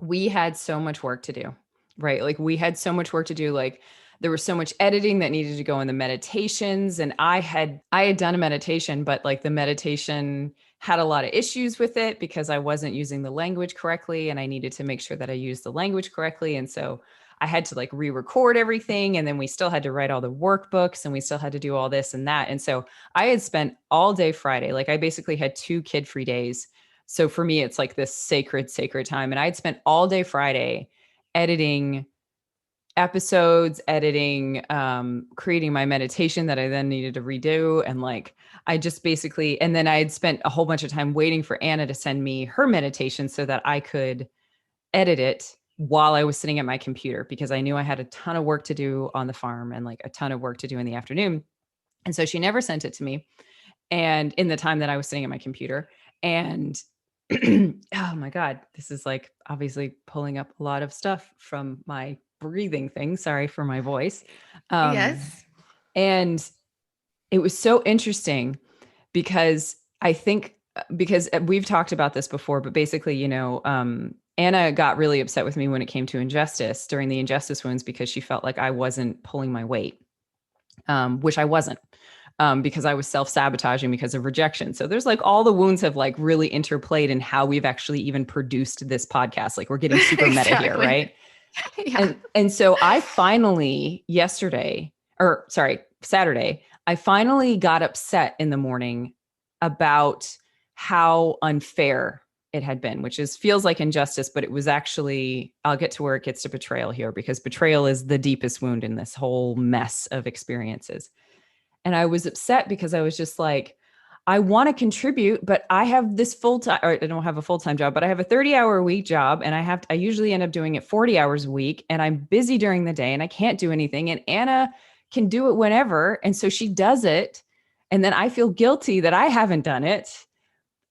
we had so much work to do, right? Like we had so much work to do. Like there was so much editing that needed to go in the meditations. And I had done a meditation, but like the meditation had a lot of issues with it because I wasn't using the language correctly. And I needed to make sure that I used the language correctly. And so I had to like re-record everything. And then we still had to write all the workbooks and we still had to do all this and that. And so I had spent all day Friday. Like I basically had 2 kid-free days. So for me, it's like this sacred time. And I'd spent all day Friday editing episodes, creating my meditation that I then needed to redo. And like, I just basically, and then I had spent a whole bunch of time waiting for Anna to send me her meditation so that I could edit it while I was sitting at my computer, because I knew I had a ton of work to do on the farm and like a ton of work to do in the afternoon. And so she never sent it to me. And in the time that I was sitting at my computer, and oh my God, this is like obviously pulling up a lot of stuff from my breathing thing. Sorry for my voice. Yes. And it was so interesting because I think because we've talked about this before, but basically, Anna got really upset with me when it came to injustice during the injustice wounds because she felt like I wasn't pulling my weight, which I wasn't. Because I was self-sabotaging because of rejection. So there's like all the wounds have like really interplayed in how we've actually even produced this podcast. Like we're getting super meta here, right? Yeah. And so I finally Saturday, I finally got upset in the morning about how unfair it had been, which feels like injustice, but it was actually, I'll get to where it gets to betrayal here, because betrayal is the deepest wound in this whole mess of experiences. And I was upset because I was just like, I want to contribute, but I have this full-time, or I don't have a full-time job, but I have a 30-hour a week job. And I usually end up doing it 40 hours a week, and I'm busy during the day and I can't do anything. And Anna can do it whenever. And so she does it. And then I feel guilty that I haven't done it.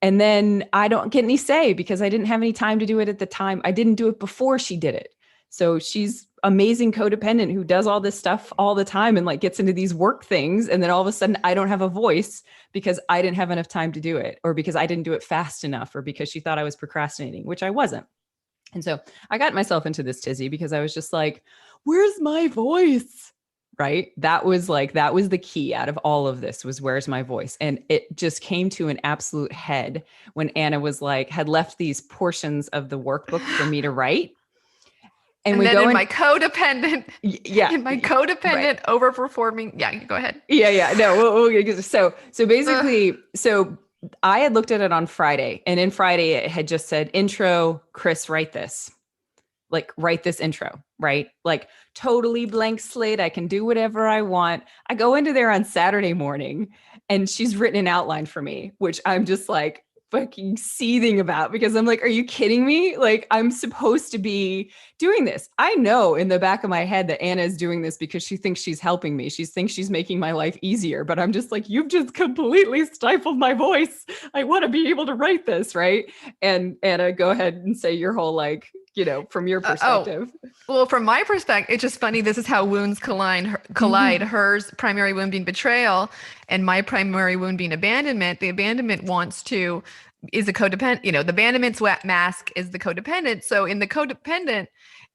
And then I don't get any say because I didn't have any time to do it at the time. I didn't do it before she did it. So she's amazing codependent who does all this stuff all the time and like gets into these work things. And then all of a sudden I don't have a voice because I didn't have enough time to do it, or because I didn't do it fast enough, or because she thought I was procrastinating, which I wasn't. And so I got myself into this tizzy because I was just like, where's my voice? Right. That was the key out of all of this, was where's my voice? And it just came to an absolute head when Anna was like, had left these portions of the workbook for me to write. And we then go in my codependent, right. overperforming. Yeah, you go ahead. Yeah. No, so basically, so I had looked at it on Friday, and in Friday it had just said, intro, Chris, write this intro, right? Like totally blank slate. I can do whatever I want. I go into there on Saturday morning and she's written an outline for me, which I'm just like fucking seething about, because I'm like, are you kidding me? Like, I'm supposed to be doing this. I know in the back of my head that Anna is doing this because she thinks she's helping me. She thinks she's making my life easier, but I'm just like, you've just completely stifled my voice. I want to be able to write this, right? And Anna, go ahead and say your whole, like, from your perspective. Well, from my perspective, it's just funny. This is how wounds collide. Hers primary wound being betrayal, and my primary wound being abandonment. The abandonment is a codependent. The abandonment's mask is the codependent. So in the codependent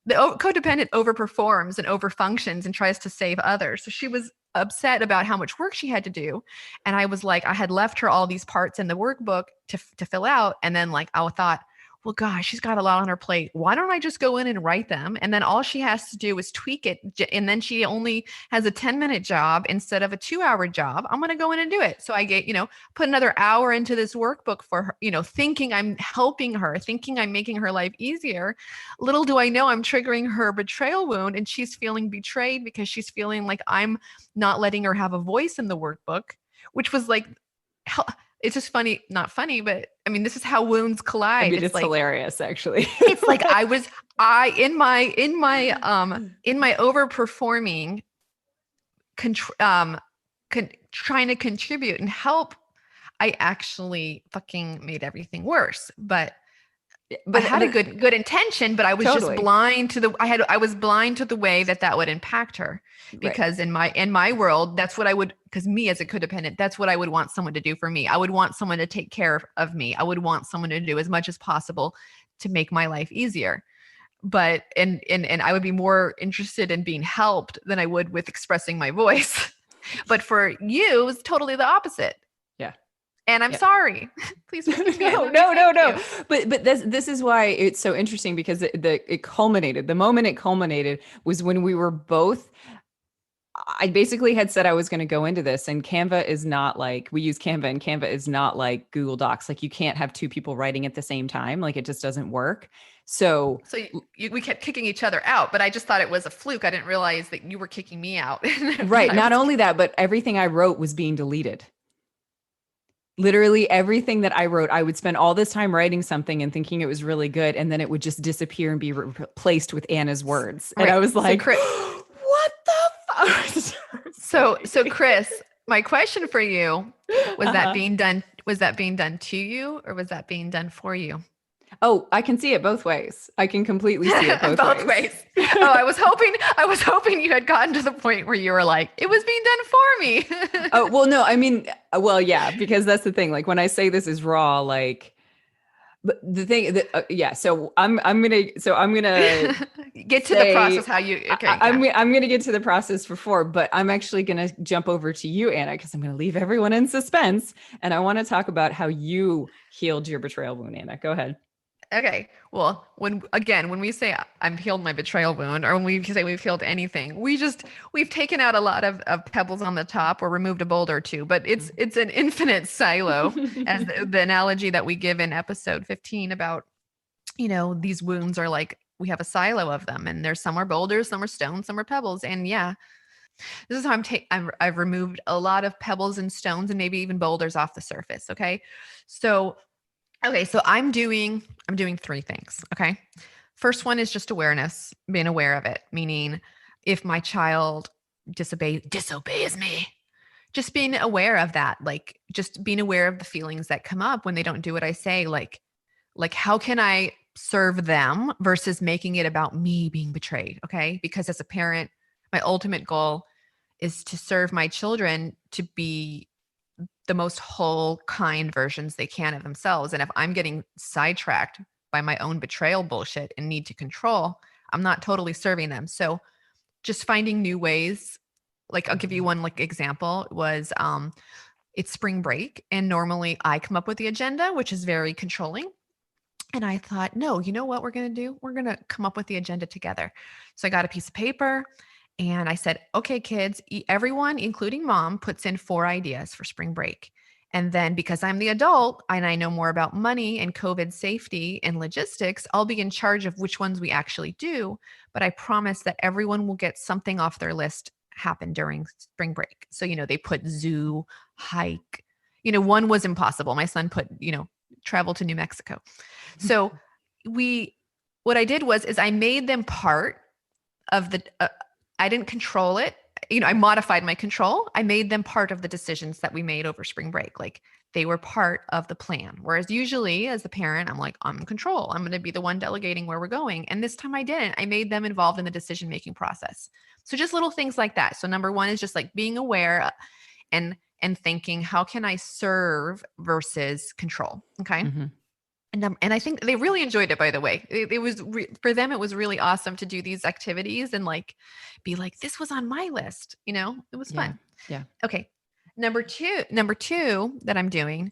overperforms and overfunctions and tries to save others. So she was upset about how much work she had to do. And I was like, I had left her all these parts in the workbook to fill out. And then like, I thought, well, gosh, she's got a lot on her plate. Why don't I just go in and write them? And then all she has to do is tweak it. And then she only has a 10-minute job instead of a 2-hour job. I'm going to go in and do it. So I put another hour into this workbook for her, thinking I'm helping her, thinking I'm making her life easier. Little do I know I'm triggering her betrayal wound, and she's feeling betrayed because she's feeling like I'm not letting her have a voice in the workbook, which was like, it's just funny, not funny, but I mean, this is how wounds collide. I mean, it's like, hilarious, actually. It's like in my overperforming, trying to contribute and help, I actually fucking made everything worse. But I had a good intention, but I was just blind to I was blind to the way that would impact her, because in my world, that's what I would, because me as a codependent, that's what I would want someone to do for me. I would want someone to take care of me. I would want someone to do as much as possible to make my life easier. But and I would be more interested in being helped than I would with expressing my voice. But for you, it's totally the opposite. And I'm sorry. Please. No. But this is why it's so interesting, because it culminated. The moment it culminated was when we were both. I basically had said I was going to go into this, and Canva is not like, we use Canva, and Canva is not like Google Docs. Like, you can't have two people writing at the same time. Like, it just doesn't work. So we kept kicking each other out, but I just thought it was a fluke. I didn't realize that you were kicking me out. Right. Not only that, but everything I wrote was being deleted. Literally everything that I wrote, I would spend all this time writing something and thinking it was really good, and then it would just disappear and be replaced with Anna's words. And I was like, Chris, what the fuck? So Chris, my question for you, was that being done to you, or was that being done for you? Oh, I can see it both ways. I can completely see it both ways. Oh, I was hoping you had gotten to the point where you were like, it was being done for me. Oh, well, no, I mean, well, yeah, because that's the thing. Like when I say this is raw, like, but the thing that, yeah, so I'm gonna Get to the process say, how you, okay, yeah. I'm gonna get to the process before, but I'm actually gonna jump over to you, Anna, because I'm gonna leave everyone in suspense, and I want to talk about how you healed your betrayal wound, Anna. Go ahead. Okay. Well, when we say I've healed my betrayal wound, or when we say we've healed anything, we've taken out a lot of pebbles on the top or removed a boulder or two, but it's an infinite silo, as the analogy that we give in episode 15 about, these wounds are like we have a silo of them, and there's some are boulders, some are stones, some are pebbles, and yeah, this is how I've removed a lot of pebbles and stones and maybe even boulders off the surface. Okay, so I'm doing three things. Okay. First one is just awareness, being aware of it, meaning if my child disobeys me, just being aware of that, like just being aware of the feelings that come up when they don't do what I say, like how can I serve them versus making it about me being betrayed? Okay? Because as a parent, my ultimate goal is to serve my children to be the most whole, kind versions they can of themselves. And if I'm getting sidetracked by my own betrayal bullshit and need to control, I'm not totally serving them. So just finding new ways. Like I'll give you one like example was it's spring break, and normally I come up with the agenda, which is very controlling. And I thought, no, you know what we're going to do? We're going to come up with the agenda together. So I got a piece of paper and I said, okay, kids, everyone, including mom, puts in 4 ideas for spring break. And then because I'm the adult and I know more about money and COVID safety and logistics, I'll be in charge of which ones we actually do. But I promise that everyone will get something off their list happen during spring break. So, they put zoo, hike, one was impossible. My son put, travel to New Mexico. So what I did is I made them part of the, I didn't control it. I modified my control. I made them part of the decisions that we made over spring break. Like they were part of the plan. Whereas usually as the parent, I'm like, I'm in control. I'm going to be the one delegating where we're going. And this time I didn't. I made them involved in the decision-making process. So just little things like that. So number one is just like being aware and thinking, how can I serve versus control? Okay. Mm-hmm. And I think they really enjoyed it, by the way. It was for them, it was really awesome to do these activities and like be like, this was on my list. It was fun. Yeah. Okay. Number two that I'm doing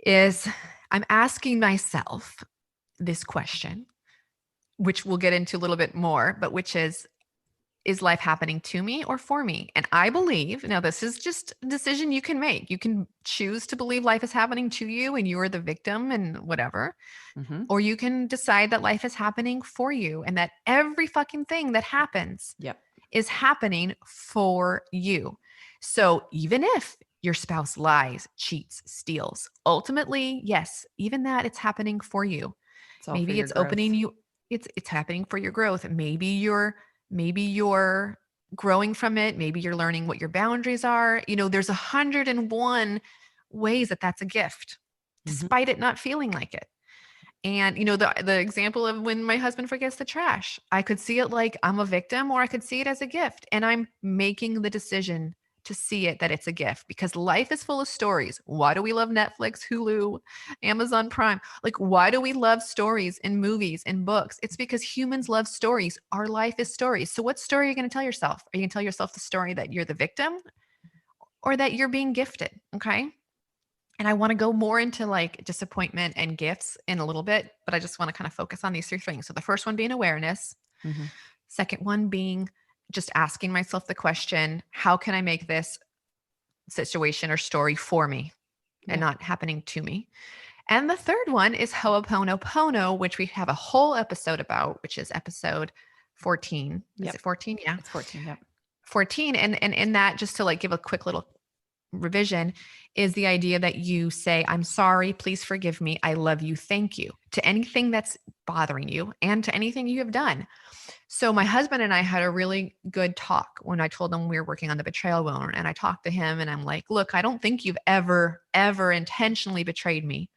is I'm asking myself this question, which we'll get into a little bit more, but which is life happening to me or for me? And I believe, now this is just a decision you can make. You can choose to believe life is happening to you and you're the victim and whatever. Mm-hmm. Or you can decide that life is happening for you and that every fucking thing that happens is happening for you. So even if your spouse lies, cheats, steals, ultimately, yes, even that it's happening for you. Maybe it's opening you, it's happening for your growth. Maybe you're growing from it. Maybe you're learning what your boundaries are. There's 101 ways that that's a gift, despite it not feeling like it. And, the example of when my husband forgets the trash, I could see it like I'm a victim, or I could see it as a gift. And I'm making the decision to see it that it's a gift, because life is full of stories. Why do we love Netflix, Hulu, Amazon Prime? Like, why do we love stories in movies and books? It's because humans love stories. Our life is stories. So what story are you going to tell yourself? Are you going to tell yourself the story that you're the victim or that you're being gifted? Okay. And I want to go more into like disappointment and gifts in a little bit, but I just want to kind of focus on these 3 things. So the first one being awareness. Mm-hmm. Second one being just asking myself the question, how can I make this situation or story for me and not happening to me? And the third one is Ho'oponopono, which we have a whole episode about, which is episode 14. Is it 14? Yeah. It's 14. Yep. 14. And in that, just to like give a quick little revision, is the idea that you say, I'm sorry, please forgive me, I love you, thank you, to anything that's bothering you and to anything you have done. So my husband and I had a really good talk when I told him we were working on the betrayal wound, and I talked to him and I'm like, look, I don't think you've ever intentionally betrayed me,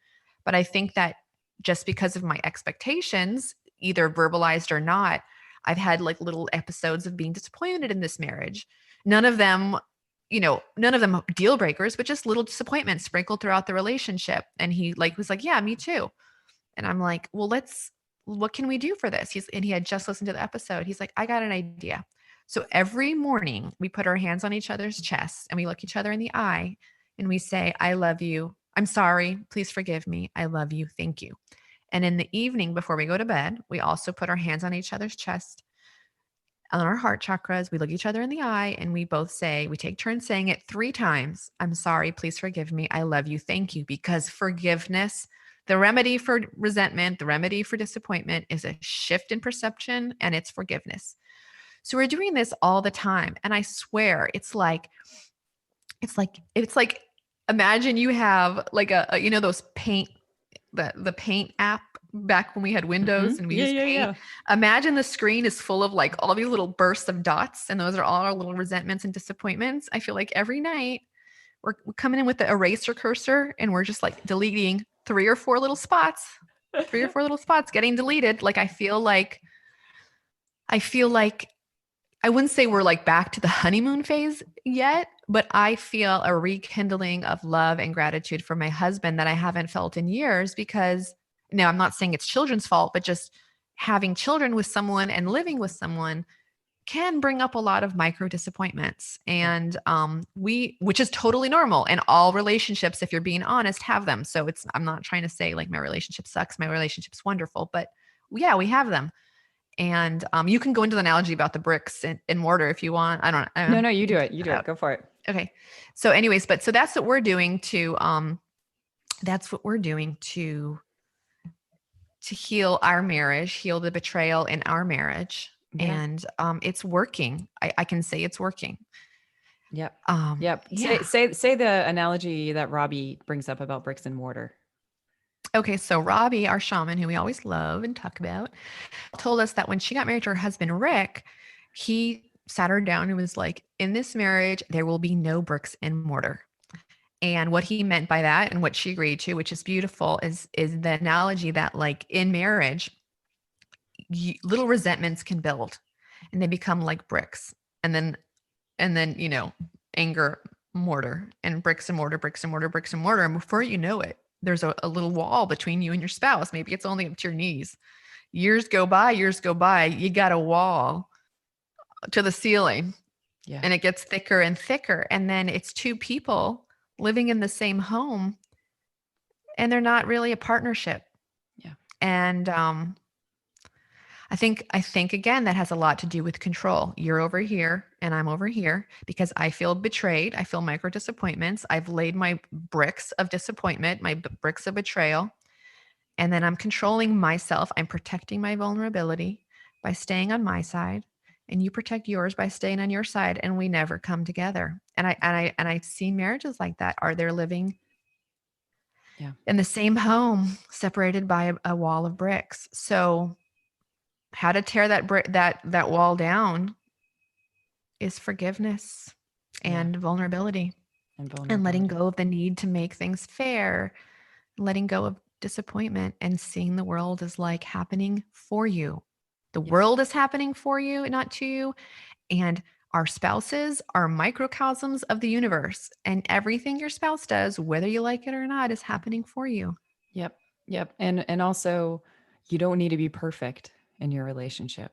but I think that just because of my expectations, either verbalized or not, I've had like little episodes of being disappointed in this marriage. None of them, none of them deal breakers, but just little disappointments sprinkled throughout the relationship. And he like was like, yeah, me too. And I'm like, well, what can we do for this? And he had just listened to the episode. He's like, I got an idea. So every morning we put our hands on each other's chests and we look each other in the eye and we say, I love you. I'm sorry. Please forgive me. I love you. Thank you. And in the evening before we go to bed, we also put our hands on each other's chest, on our heart chakras. We look each other in the eye and we take turns saying it 3 times. I'm sorry. Please forgive me. I love you. Thank you. Because forgiveness, the remedy for resentment, the remedy for disappointment is a shift in perception, and it's forgiveness. So we're doing this all the time. And I swear it's like imagine you have like those paint, the paint app back when we had Windows and we used paint. Yeah. Imagine the screen is full of like all these little bursts of dots, and those are all our little resentments and disappointments. I feel like every night we're coming in with the eraser cursor and we're just like deleting 3 or 4 little spots, getting deleted. Like I feel like I wouldn't say we're like back to the honeymoon phase yet, but I feel a rekindling of love and gratitude for my husband that I haven't felt in years. Because now I'm not saying it's children's fault, but just having children with someone and living with someone can bring up a lot of micro disappointments. And which is totally normal. And all relationships, if you're being honest, have them. So I'm not trying to say like my relationship sucks, my relationship's wonderful, but yeah, we have them. And you can go into the analogy about the bricks and mortar if you want. I don't know. No, you do it. You do it. Go for it. Okay. So anyways, so that's what we're doing to heal our marriage, heal the betrayal in our marriage. Yeah. And it's working. I can say it's working. Yep. Yep. Yeah. Say the analogy that Robbie brings up about bricks and mortar. Okay, so Robbie, our shaman, who we always love and talk about, told us that when she got married to her husband, Rick, he sat her down and was like, in this marriage, there will be no bricks and mortar. And what he meant by that, and what she agreed to, which is beautiful, is the analogy that like in marriage, little resentments can build and they become like bricks. And then, anger, mortar, and bricks and mortar, bricks and mortar, bricks and mortar. And before you know it, there's a little wall between you and your spouse. Maybe it's only up to your knees. Years go by, you got a wall to the ceiling. Yeah. And it gets thicker and thicker. And then it's 2 people living in the same home and they're not really a partnership. Yeah. And I think again, that has a lot to do with control. You're over here and I'm over here because I feel betrayed. I feel micro disappointments. I've laid my bricks of disappointment, my bricks of betrayal. And then I'm controlling myself. I'm protecting my vulnerability by staying on my side, and you protect yours by staying on your side. And we never come together. And I've seen marriages like that. Are they living in the same home, separated by a wall of bricks? So how to tear that wall down is forgiveness and vulnerability and letting go of the need to make things fair, letting go of disappointment and seeing the world as like happening for you. The world is happening for you, not to you. And our spouses are microcosms of the universe, and everything your spouse does, whether you like it or not, is happening for you. Yep. And also you don't need to be perfect in your relationship.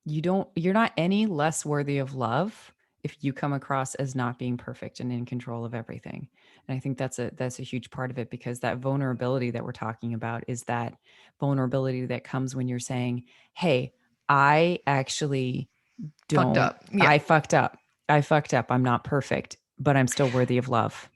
You're not any less worthy of love if you come across as not being perfect and in control of everything. And I think that's a huge part of it, because that vulnerability that we're talking about is that vulnerability that comes when you're saying, hey, I actually don't, I fucked up. I'm not perfect, but I'm still worthy of love.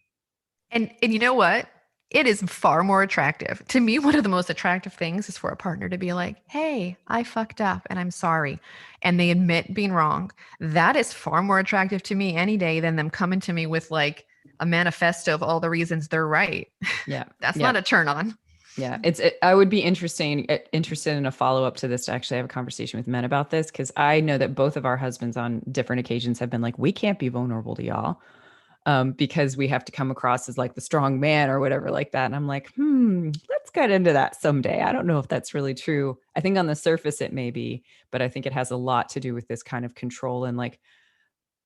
And you know what? It is far more attractive. To me, one of the most attractive things is for a partner to be like, hey, I fucked up and I'm sorry. And they admit being wrong. That is far more attractive to me any day than them coming to me with like a manifesto of all the reasons they're right. Yeah. That's not a turn on. Yeah. I would be interested in a follow-up to this to actually have a conversation with men about this, because I know that both of our husbands on different occasions have been like, we can't be vulnerable to y'all. Because we have to come across as like the strong man or whatever like that. And I'm like, let's get into that someday. I don't know if that's really true. I think on the surface it may be, but I think it has a lot to do with this kind of control and like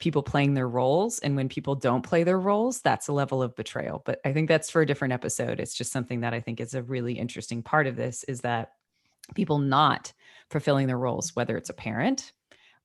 people playing their roles. And when people don't play their roles, that's a level of betrayal. But I think that's for a different episode. It's just something that I think is a really interesting part of this, is that people not fulfilling their roles, whether it's a parent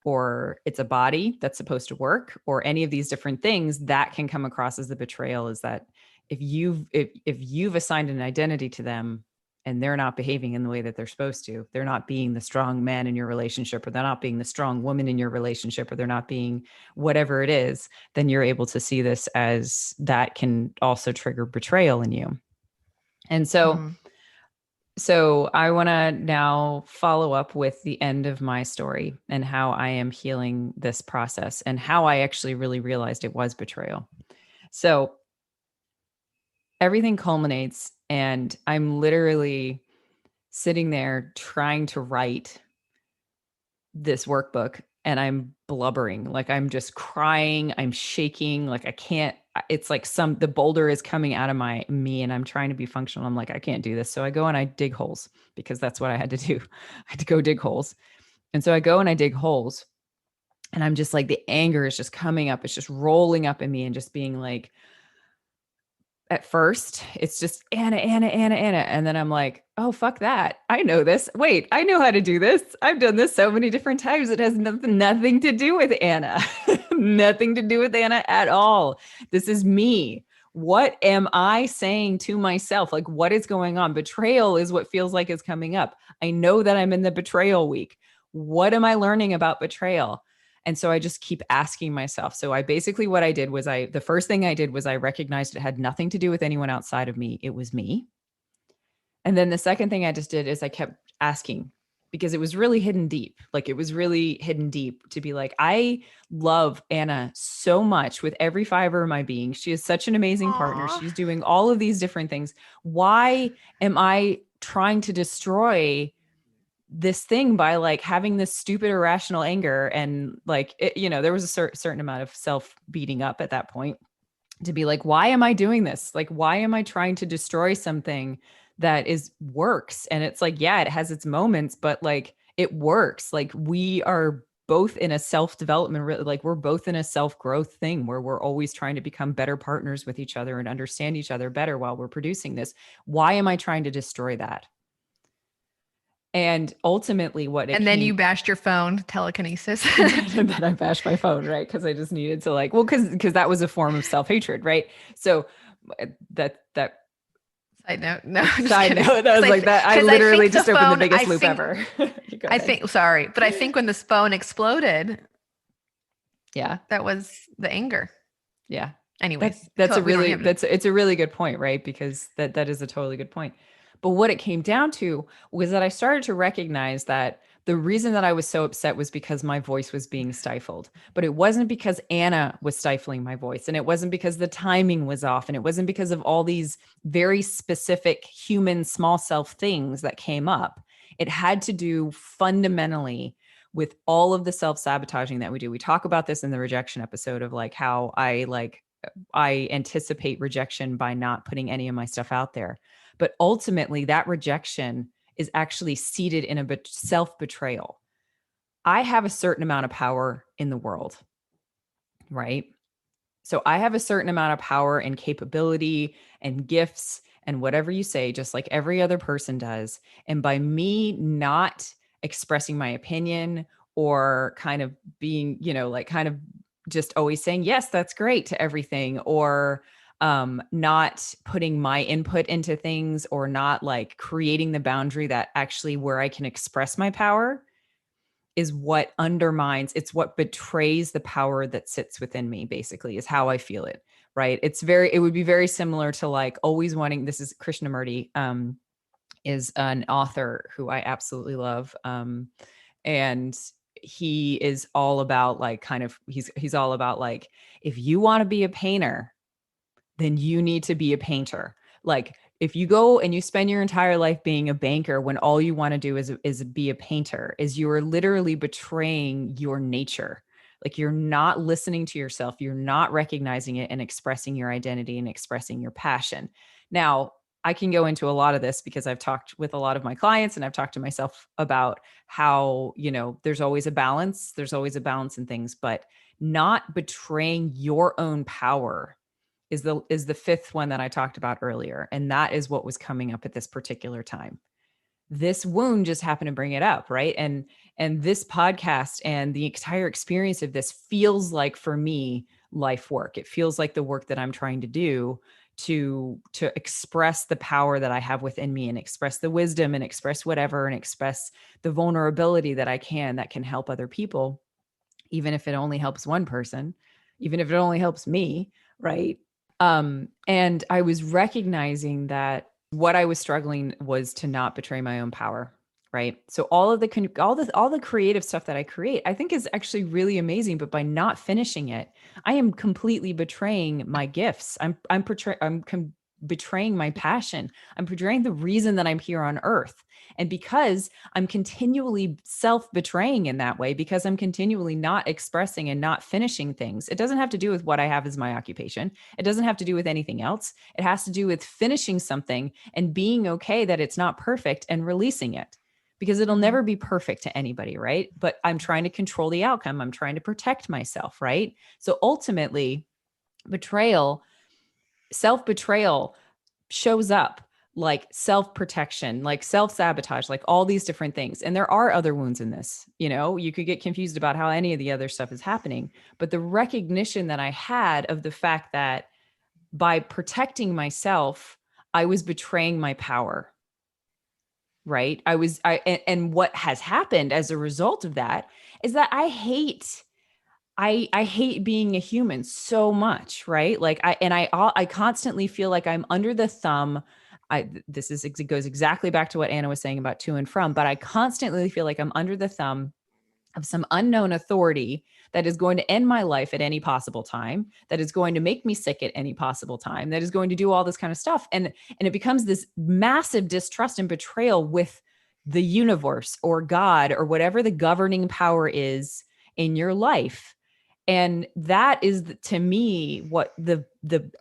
or it's a body that's supposed to work or any of these different things, that can come across as the betrayal. Is that if you've assigned an identity to them and they're not behaving in the way that they're supposed to, they're not being the strong man in your relationship, or they're not being the strong woman in your relationship, or they're not being whatever it is, then you're able to see this as that can also trigger betrayal in you. And so I want to now follow up with the end of my story and how I am healing this process and how I actually really realized it was betrayal. So everything culminates, and I'm literally sitting there trying to write this workbook, and I'm blubbering, like I'm just crying, I'm shaking, like I can't, it's like the boulder is coming out of me and I'm trying to be functional. I'm like, I can't do this. So I go and I dig holes, because that's what I had to do. I had to go dig holes. And so I go and I dig holes, and I'm just like, the anger is just coming up. It's just rolling up in me and just being like, at first it's just Anna. And then I'm like, oh, fuck that. I know this. Wait, I know how to do this. I've done this so many different times. It has nothing to do with Anna, nothing to do with Anna at all. This is me. What am I saying to myself? Like, what is going on? Betrayal is what feels like is coming up. I know that I'm in the betrayal week. What am I learning about betrayal? And so I just keep asking myself. So what I did was the first thing I did was I recognized it had nothing to do with anyone outside of me. It was me. And then the second thing I just did is I kept asking, because it was really hidden deep. Like, it was really hidden deep to be like, I love Anna so much with every fiber of my being. She is such an amazing partner. She's doing all of these different things. Why am I trying to destroy this thing by like having this stupid irrational anger? And like, there was a certain amount of self beating up at that point, to be like, why am I doing this? Like, why am I trying to destroy something that works? And it's like, yeah, it has its moments, but like, it works. Like, we are both in a self-development, like we're both in a self-growth thing where we're always trying to become better partners with each other and understand each other better while we're producing this. Why am I trying to destroy that? And ultimately then you bashed your phone, telekinesis. And then I bashed my phone, right? Because I just needed to because that was a form of self-hatred, right? So that Side note, no. Side note, that was like that. I literally just opened the biggest loop ever. I think when the phone exploded, yeah, that was the anger. Yeah. Anyways, it's a really good point, right? Because that is a totally good point. But what it came down to was that I started to recognize that the reason that I was so upset was because my voice was being stifled. But it wasn't because Anna was stifling my voice. And it wasn't because the timing was off. And it wasn't because of all these very specific human small self things that came up. It had to do fundamentally with all of the self-sabotaging that we do. We talk about this in the rejection episode of like how I anticipate rejection by not putting any of my stuff out there. But ultimately, that rejection is actually seated in a self-betrayal. I have a certain amount of power in the world, right? So I have a certain amount of power and capability and gifts and whatever you say, just like every other person does. And by me not expressing my opinion or kind of being, kind of just always saying, yes, that's great to everything, or not putting my input into things, or not like creating the boundary that actually where I can express my power, is what undermines, it's what betrays the power that sits within me, basically, is how I feel it. Right. It would be very similar to like always wanting, this is Krishnamurti, is an author who I absolutely love. And he is all about like, he's all about like, if you want to be a painter, then you need to be a painter. Like, if you go and you spend your entire life being a banker when all you want to do is be a painter, is you are literally betraying your nature. Like, you're not listening to yourself. You're not recognizing it and expressing your identity and expressing your passion. Now, I can go into a lot of this because I've talked with a lot of my clients and I've talked to myself about how, there's always a balance. There's always a balance in things, but not betraying your own power is the fifth one that I talked about earlier. And that is what was coming up at this particular time. This wound just happened to bring it up, right? And this podcast and the entire experience of this feels like, for me, life work. It feels like the work that I'm trying to do to express the power that I have within me, and express the wisdom, and express whatever, and express the vulnerability that can help other people, even if it only helps one person, even if it only helps me, right? And I was recognizing that what I was struggling was to not betray my own power, right? So all the creative stuff that I create, I think is actually really amazing, but by not finishing it, I am completely betraying my gifts. I'm betraying my passion. I'm betraying the reason that I'm here on earth. And because I'm continually self-betraying in that way, because I'm continually not expressing and not finishing things, it doesn't have to do with what I have as my occupation. It doesn't have to do with anything else. It has to do with finishing something and being okay that it's not perfect and releasing it, because it'll never be perfect to anybody, right? But I'm trying to control the outcome. I'm trying to protect myself, right? So ultimately, self-betrayal shows up like self-protection, like self-sabotage, like all these different things. And there are other wounds in this. You could get confused about how any of the other stuff is happening. But the recognition that I had of the fact that by protecting myself, I was betraying my power. Right. And what has happened as a result of that is that I hate being a human so much, right? Like I constantly feel like I'm under the thumb. It goes exactly back to what Anna was saying about to and from, but I constantly feel like I'm under the thumb of some unknown authority that is going to end my life at any possible time, that is going to make me sick at any possible time, that is going to do all this kind of stuff. And it becomes this massive distrust and betrayal with the universe or God or whatever the governing power is in your life. And that is, to me, what the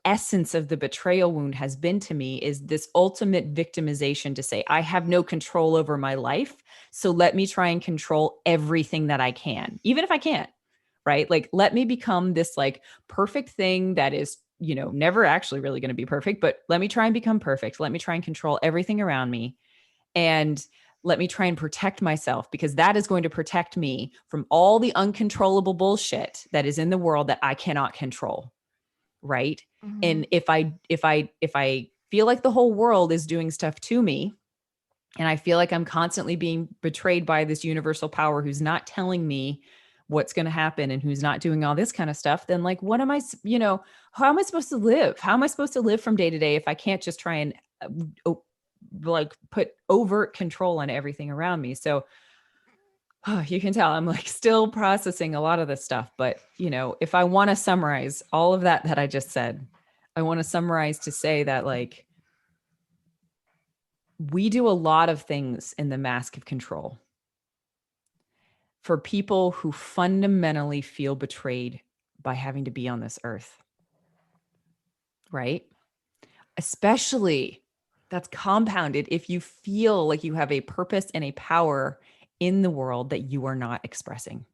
essence of the betrayal wound has been to me, is this ultimate victimization to say, I have no control over my life. So let me try and control everything that I can, even if I can't, right? Like, let me become this like perfect thing that is, never actually really going to be perfect, but let me try and become perfect. Let me try and control everything around me. And let me try and protect myself, because that is going to protect me from all the uncontrollable bullshit that is in the world that I cannot control. Right. Mm-hmm. And if I feel like the whole world is doing stuff to me, and I feel like I'm constantly being betrayed by this universal power who's not telling me what's going to happen and who's not doing all this kind of stuff, then like, how am I supposed to live? How am I supposed to live from day to day if I can't just try and like put overt control on everything around me? So you can tell I'm like still processing a lot of this stuff. But, if I want to summarize all of that I just said, I want to summarize to say that like, we do a lot of things in the mask of control for people who fundamentally feel betrayed by having to be on this earth. Right? Especially that's compounded if you feel like you have a purpose and a power in the world that you are not expressing.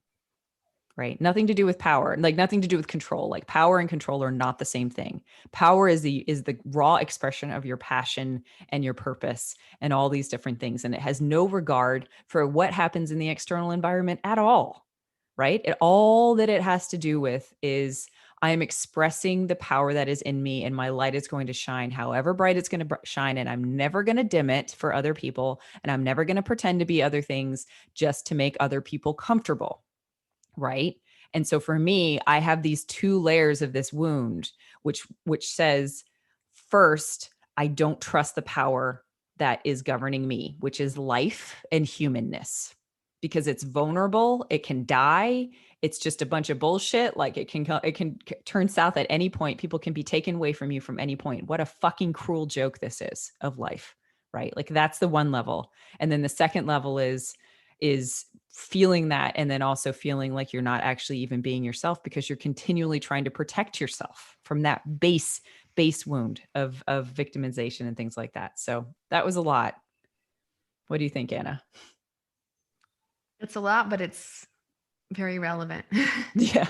Right? Nothing to do with power, like nothing to do with control. Like power and control are not the same thing. Power is the raw expression of your passion and your purpose and all these different things. And it has no regard for what happens in the external environment at all. Right? All that it has to do with is, I am expressing the power that is in me, and my light is going to shine however bright it's going to shine. And I'm never going to dim it for other people. And I'm never going to pretend to be other things just to make other people comfortable. Right. And so for me, I have these two layers of this wound, which says, first, I don't trust the power that is governing me, which is life and humanness, because it's vulnerable. It can die. It's just a bunch of bullshit. Like it can turn south at any point. People can be taken away from you from any point. What a fucking cruel joke this is of life. Right. Like that's the one level. And then the second level is feeling that, and then also feeling like you're not actually even being yourself, because you're continually trying to protect yourself from that base base wound of victimization and things like that. So that was a lot. What do you think, Anna? It's a lot, but it's very relevant. Yeah.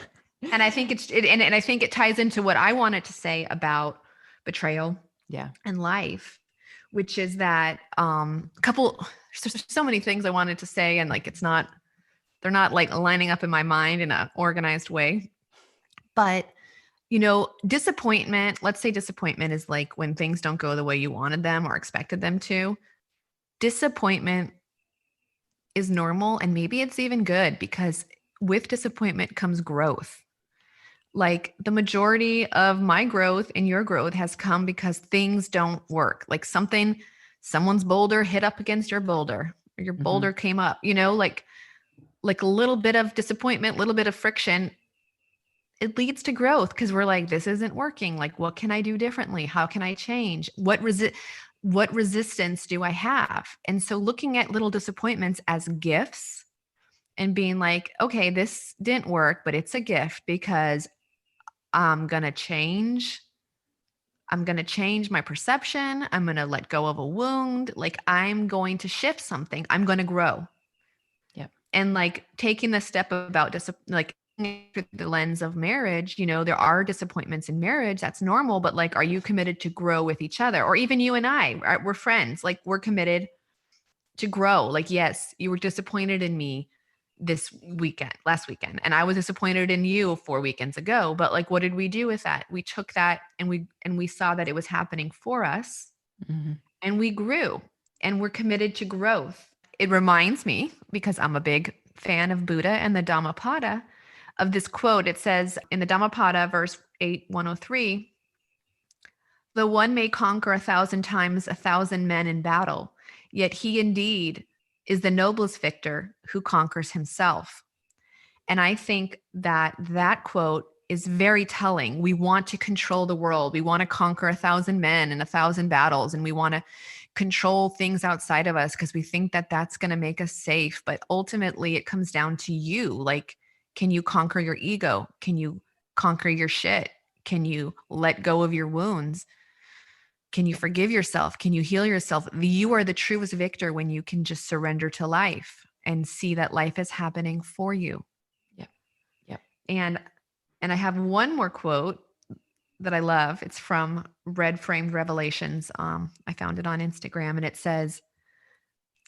And I think and I think it ties into what I wanted to say about betrayal Yeah. and life, which is that there's so many things I wanted to say, and like they're not like lining up in my mind in an organized way. But disappointment, let's say disappointment is like when things don't go the way you wanted them or expected them to. Disappointment is normal, and maybe it's even good, because with disappointment comes growth. Like the majority of my growth and your growth has come because things don't work. Like someone's boulder hit up against your boulder, or your boulder came up, like a little bit of disappointment, little bit of friction, it leads to growth, because we're like, this isn't working. Like, what can I do differently? How can I change? What resistance do I have? And so looking at little disappointments as gifts and being like, okay, this didn't work, but it's a gift, because I'm going to change my perception. I'm going to let go of a wound. Like, I'm going to shift something. I'm going to grow. Yep. And like taking the step about like through the lens of marriage, there are disappointments in marriage. That's normal. But like, are you committed to grow with each other? Or even you and I, we're friends. Like, we're committed to grow. Like, yes, you were disappointed in me last weekend, and I was disappointed in you 4 weekends ago. But like, what did we do with that? We took that and we saw that it was happening for us, and we grew, and we're committed to growth. It reminds me, because I'm a big fan of Buddha and the Dhammapada, of this quote. It says in the Dhammapada, verse 8:103, the one may conquer 1,000 times 1,000 men in battle, yet he indeed is the noblest victor who conquers himself. And I think that quote is very telling. We want to control the world. We want to conquer 1,000 men and 1,000 battles, and we want to control things outside of us because we think that that's going to make us safe. But ultimately, it comes down to you. Like, can you conquer your ego? Can you conquer your shit? Can you let go of your wounds? Can you forgive yourself? Can you heal yourself? You are the truest victor when you can just surrender to life and see that life is happening for you. Yep. Yep. And I have one more quote that I love. It's from Red Framed Revelations. I found it on Instagram, and it says,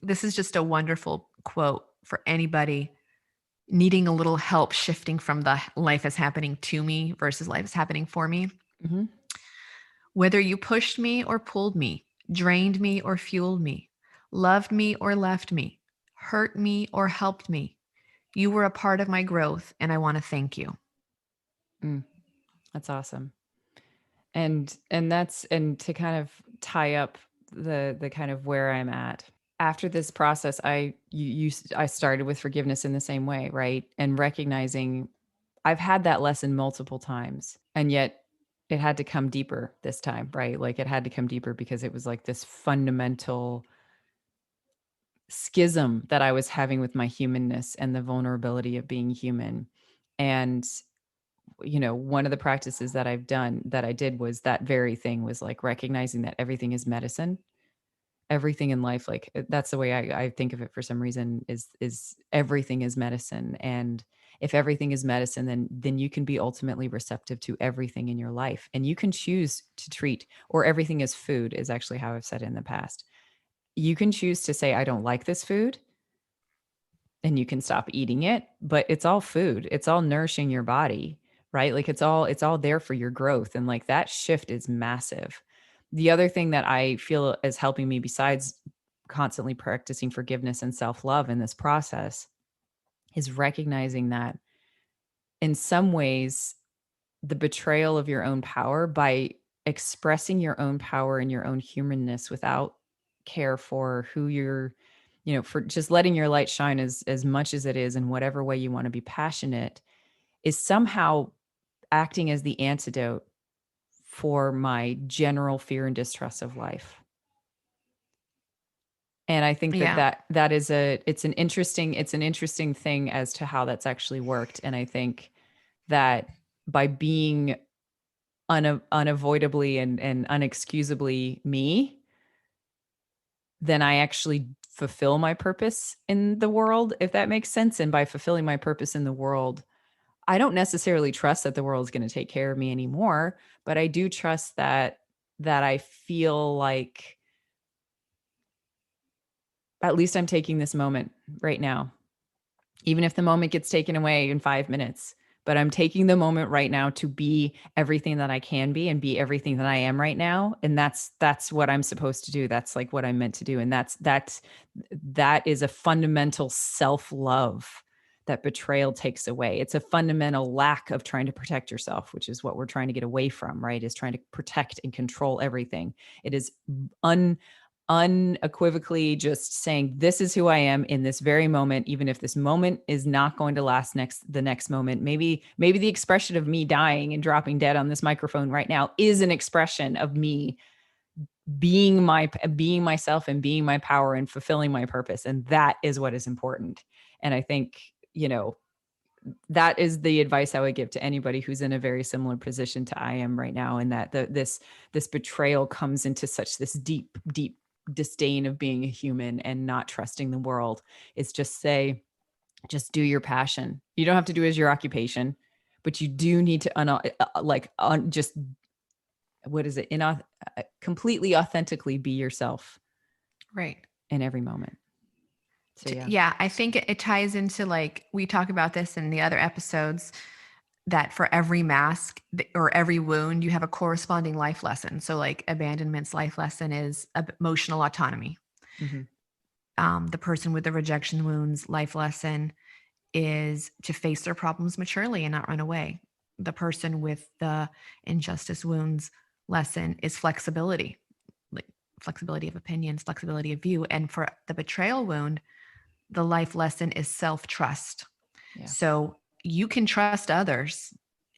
this is just a wonderful quote for anybody needing a little help shifting from the life is happening to me versus life is happening for me. Whether you pushed me or pulled me, drained me or fueled me, loved me or left me, hurt me or helped me, you were a part of my growth, and I want to thank you. That's awesome. And to kind of tie up the kind of where I'm at after this process, I started with forgiveness in the same way, right? And recognizing I've had that lesson multiple times, and yet it had to come deeper this time, right? Like, it had to come deeper because it was like this fundamental schism that I was having with my humanness and the vulnerability of being human. And one of the practices that I did was that very thing, was like recognizing that everything is medicine. Everything in life, like, that's the way I think of it for some reason, is everything is medicine. And if everything is medicine, then you can be ultimately receptive to everything in your life, and you can choose to treat, or everything is food, is actually how I've said it in the past. You can choose to say, I don't like this food, and you can stop eating it, but it's all food. It's all nourishing your body, right? Like, it's all there for your growth. And like, that shift is massive. The other thing that I feel is helping me, besides constantly practicing forgiveness and self-love in this process, is recognizing that in some ways, the betrayal of your own power by expressing your own power and your own humanness without care for who you're, for just letting your light shine as much as it is in whatever way you want to be passionate, is somehow acting as the antidote for my general fear and distrust of life. And I think that is it's an interesting thing as to how that's actually worked. And I think that by being unavoidably and unexcusably me, then I actually fulfill my purpose in the world, if that makes sense. And by fulfilling my purpose in the world, I don't necessarily trust that the world is going to take care of me anymore, but I do trust that I feel like at least I'm taking this moment right now, even if the moment gets taken away in 5 minutes. But I'm taking the moment right now to be everything that I can be and be everything that I am right now. And that's what I'm supposed to do. That's like what I'm meant to do. And that is a fundamental self-love that betrayal takes away. It's a fundamental lack of trying to protect yourself, which is what we're trying to get away from, right? Is trying to protect and control everything. It is unequivocally just saying, this is who I am in this very moment, even if this moment is not going to last the next moment. Maybe the expression of me dying and dropping dead on this microphone right now is an expression of me being myself and being my power and fulfilling my purpose. And that is what is important. And I think, that is the advice I would give to anybody who's in a very similar position to I am right now. And that this betrayal comes into such this deep disdain of being a human and not trusting the world, is just do your passion. You don't have to do it as your occupation, but you do need to just, what is it? Completely authentically be yourself. Right. In every moment. So, yeah. Yeah. I think it ties into, like, we talk about this in the other episodes, that for every mask or every wound, you have a corresponding life lesson. So like abandonment's life lesson is emotional autonomy. Mm-hmm. The person with the rejection wounds life lesson is to face their problems maturely and not run away. The person with the injustice wounds lesson is flexibility, like flexibility of opinions, flexibility of view. And for the betrayal wound, the life lesson is self-trust. Yeah. So you can trust others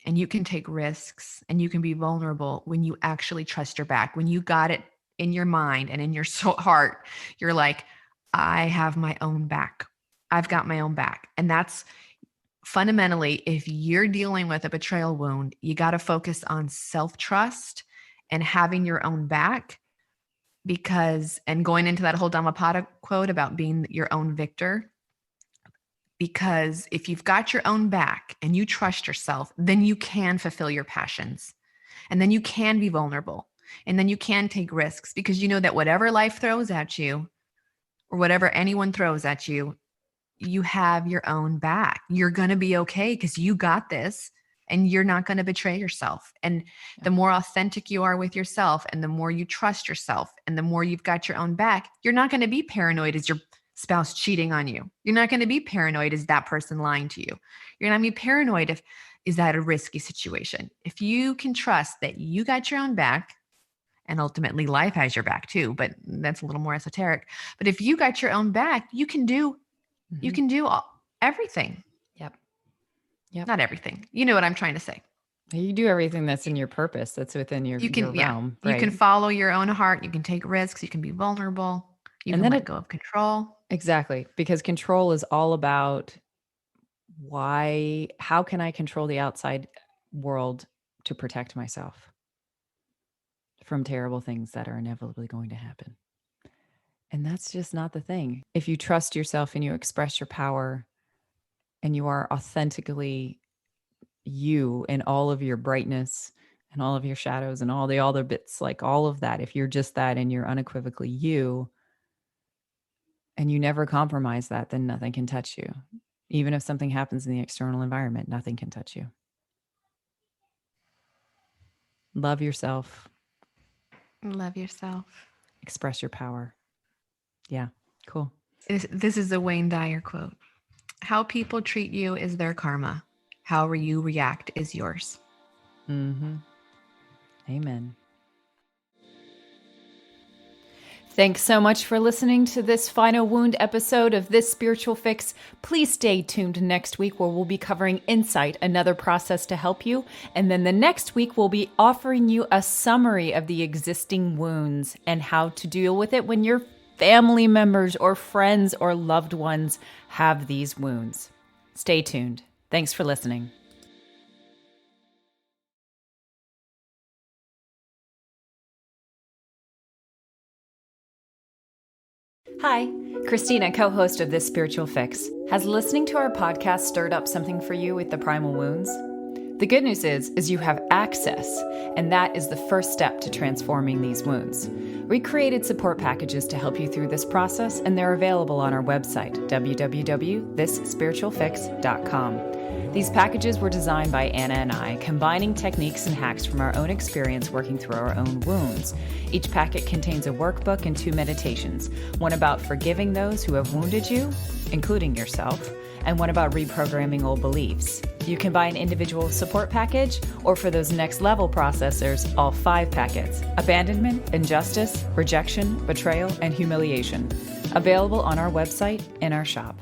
and you can take risks and you can be vulnerable when you actually trust your back. When you got it in your mind and in your heart, you're like, I have my own back. I've got my own back. And that's fundamentally, if you're dealing with a betrayal wound, you got to focus on self-trust and having your own back. And going into that whole Dhammapada quote about being your own victor, because if you've got your own back and you trust yourself, then you can fulfill your passions, and then you can be vulnerable, and then you can take risks, because you know that whatever life throws at you or whatever anyone throws at you, you have your own back. You're going to be okay because you got this, and you're not going to betray yourself. And the more authentic you are with yourself, and the more you trust yourself, and the more you've got your own back, you're not going to be paranoid as your spouse cheating on you. You're not going to be paranoid as that person lying to you. You're not going to be paranoid is that a risky situation. If you can trust that you got your own back, and ultimately life has your back too, but that's a little more esoteric. But if you got your own back, you can do everything. Yep. Not everything. You know what I'm trying to say. You do everything that's in your purpose, that's within your realm. Right? You can follow your own heart. You can take risks. You can be vulnerable. You can let go of control. Exactly. Because control is all about how can I control the outside world to protect myself from terrible things that are inevitably going to happen. And that's just not the thing. If you trust yourself and you express your power and you are authentically you in all of your brightness and all of your shadows and all the other bits, like all of that, if you're just that and you're unequivocally you, and you never compromise that, then nothing can touch you. Even if something happens in the external environment, nothing can touch you. Love yourself. Love yourself. Express your power. Yeah, cool. This is a Wayne Dyer quote. How people treat you is their karma. However you react is yours. Mm-hmm. Amen. Thanks so much for listening to this final wound episode of This Spiritual Fix. Please stay tuned next week, where we'll be covering insight, another process to help you. And then the next week, we'll be offering you a summary of the existing wounds and how to deal with it when your family members or friends or loved ones have these wounds. Stay tuned. Thanks for listening. Hi, Kristina, co-host of This Spiritual Fix. Has listening to our podcast stirred up something for you with the Primal Wounds? The good news is you have access, and that is the first step to transforming these wounds. We created support packages to help you through this process, and they're available on our website, www.thisspiritualfix.com. These packages were designed by Anna and I, combining techniques and hacks from our own experience working through our own wounds. Each packet contains a workbook and 2 meditations, one about forgiving those who have wounded you, including yourself, and one about reprogramming old beliefs. You can buy an individual support package, or for those next level processors, all 5 packets: abandonment, injustice, rejection, betrayal, and humiliation. Available on our website in our shop.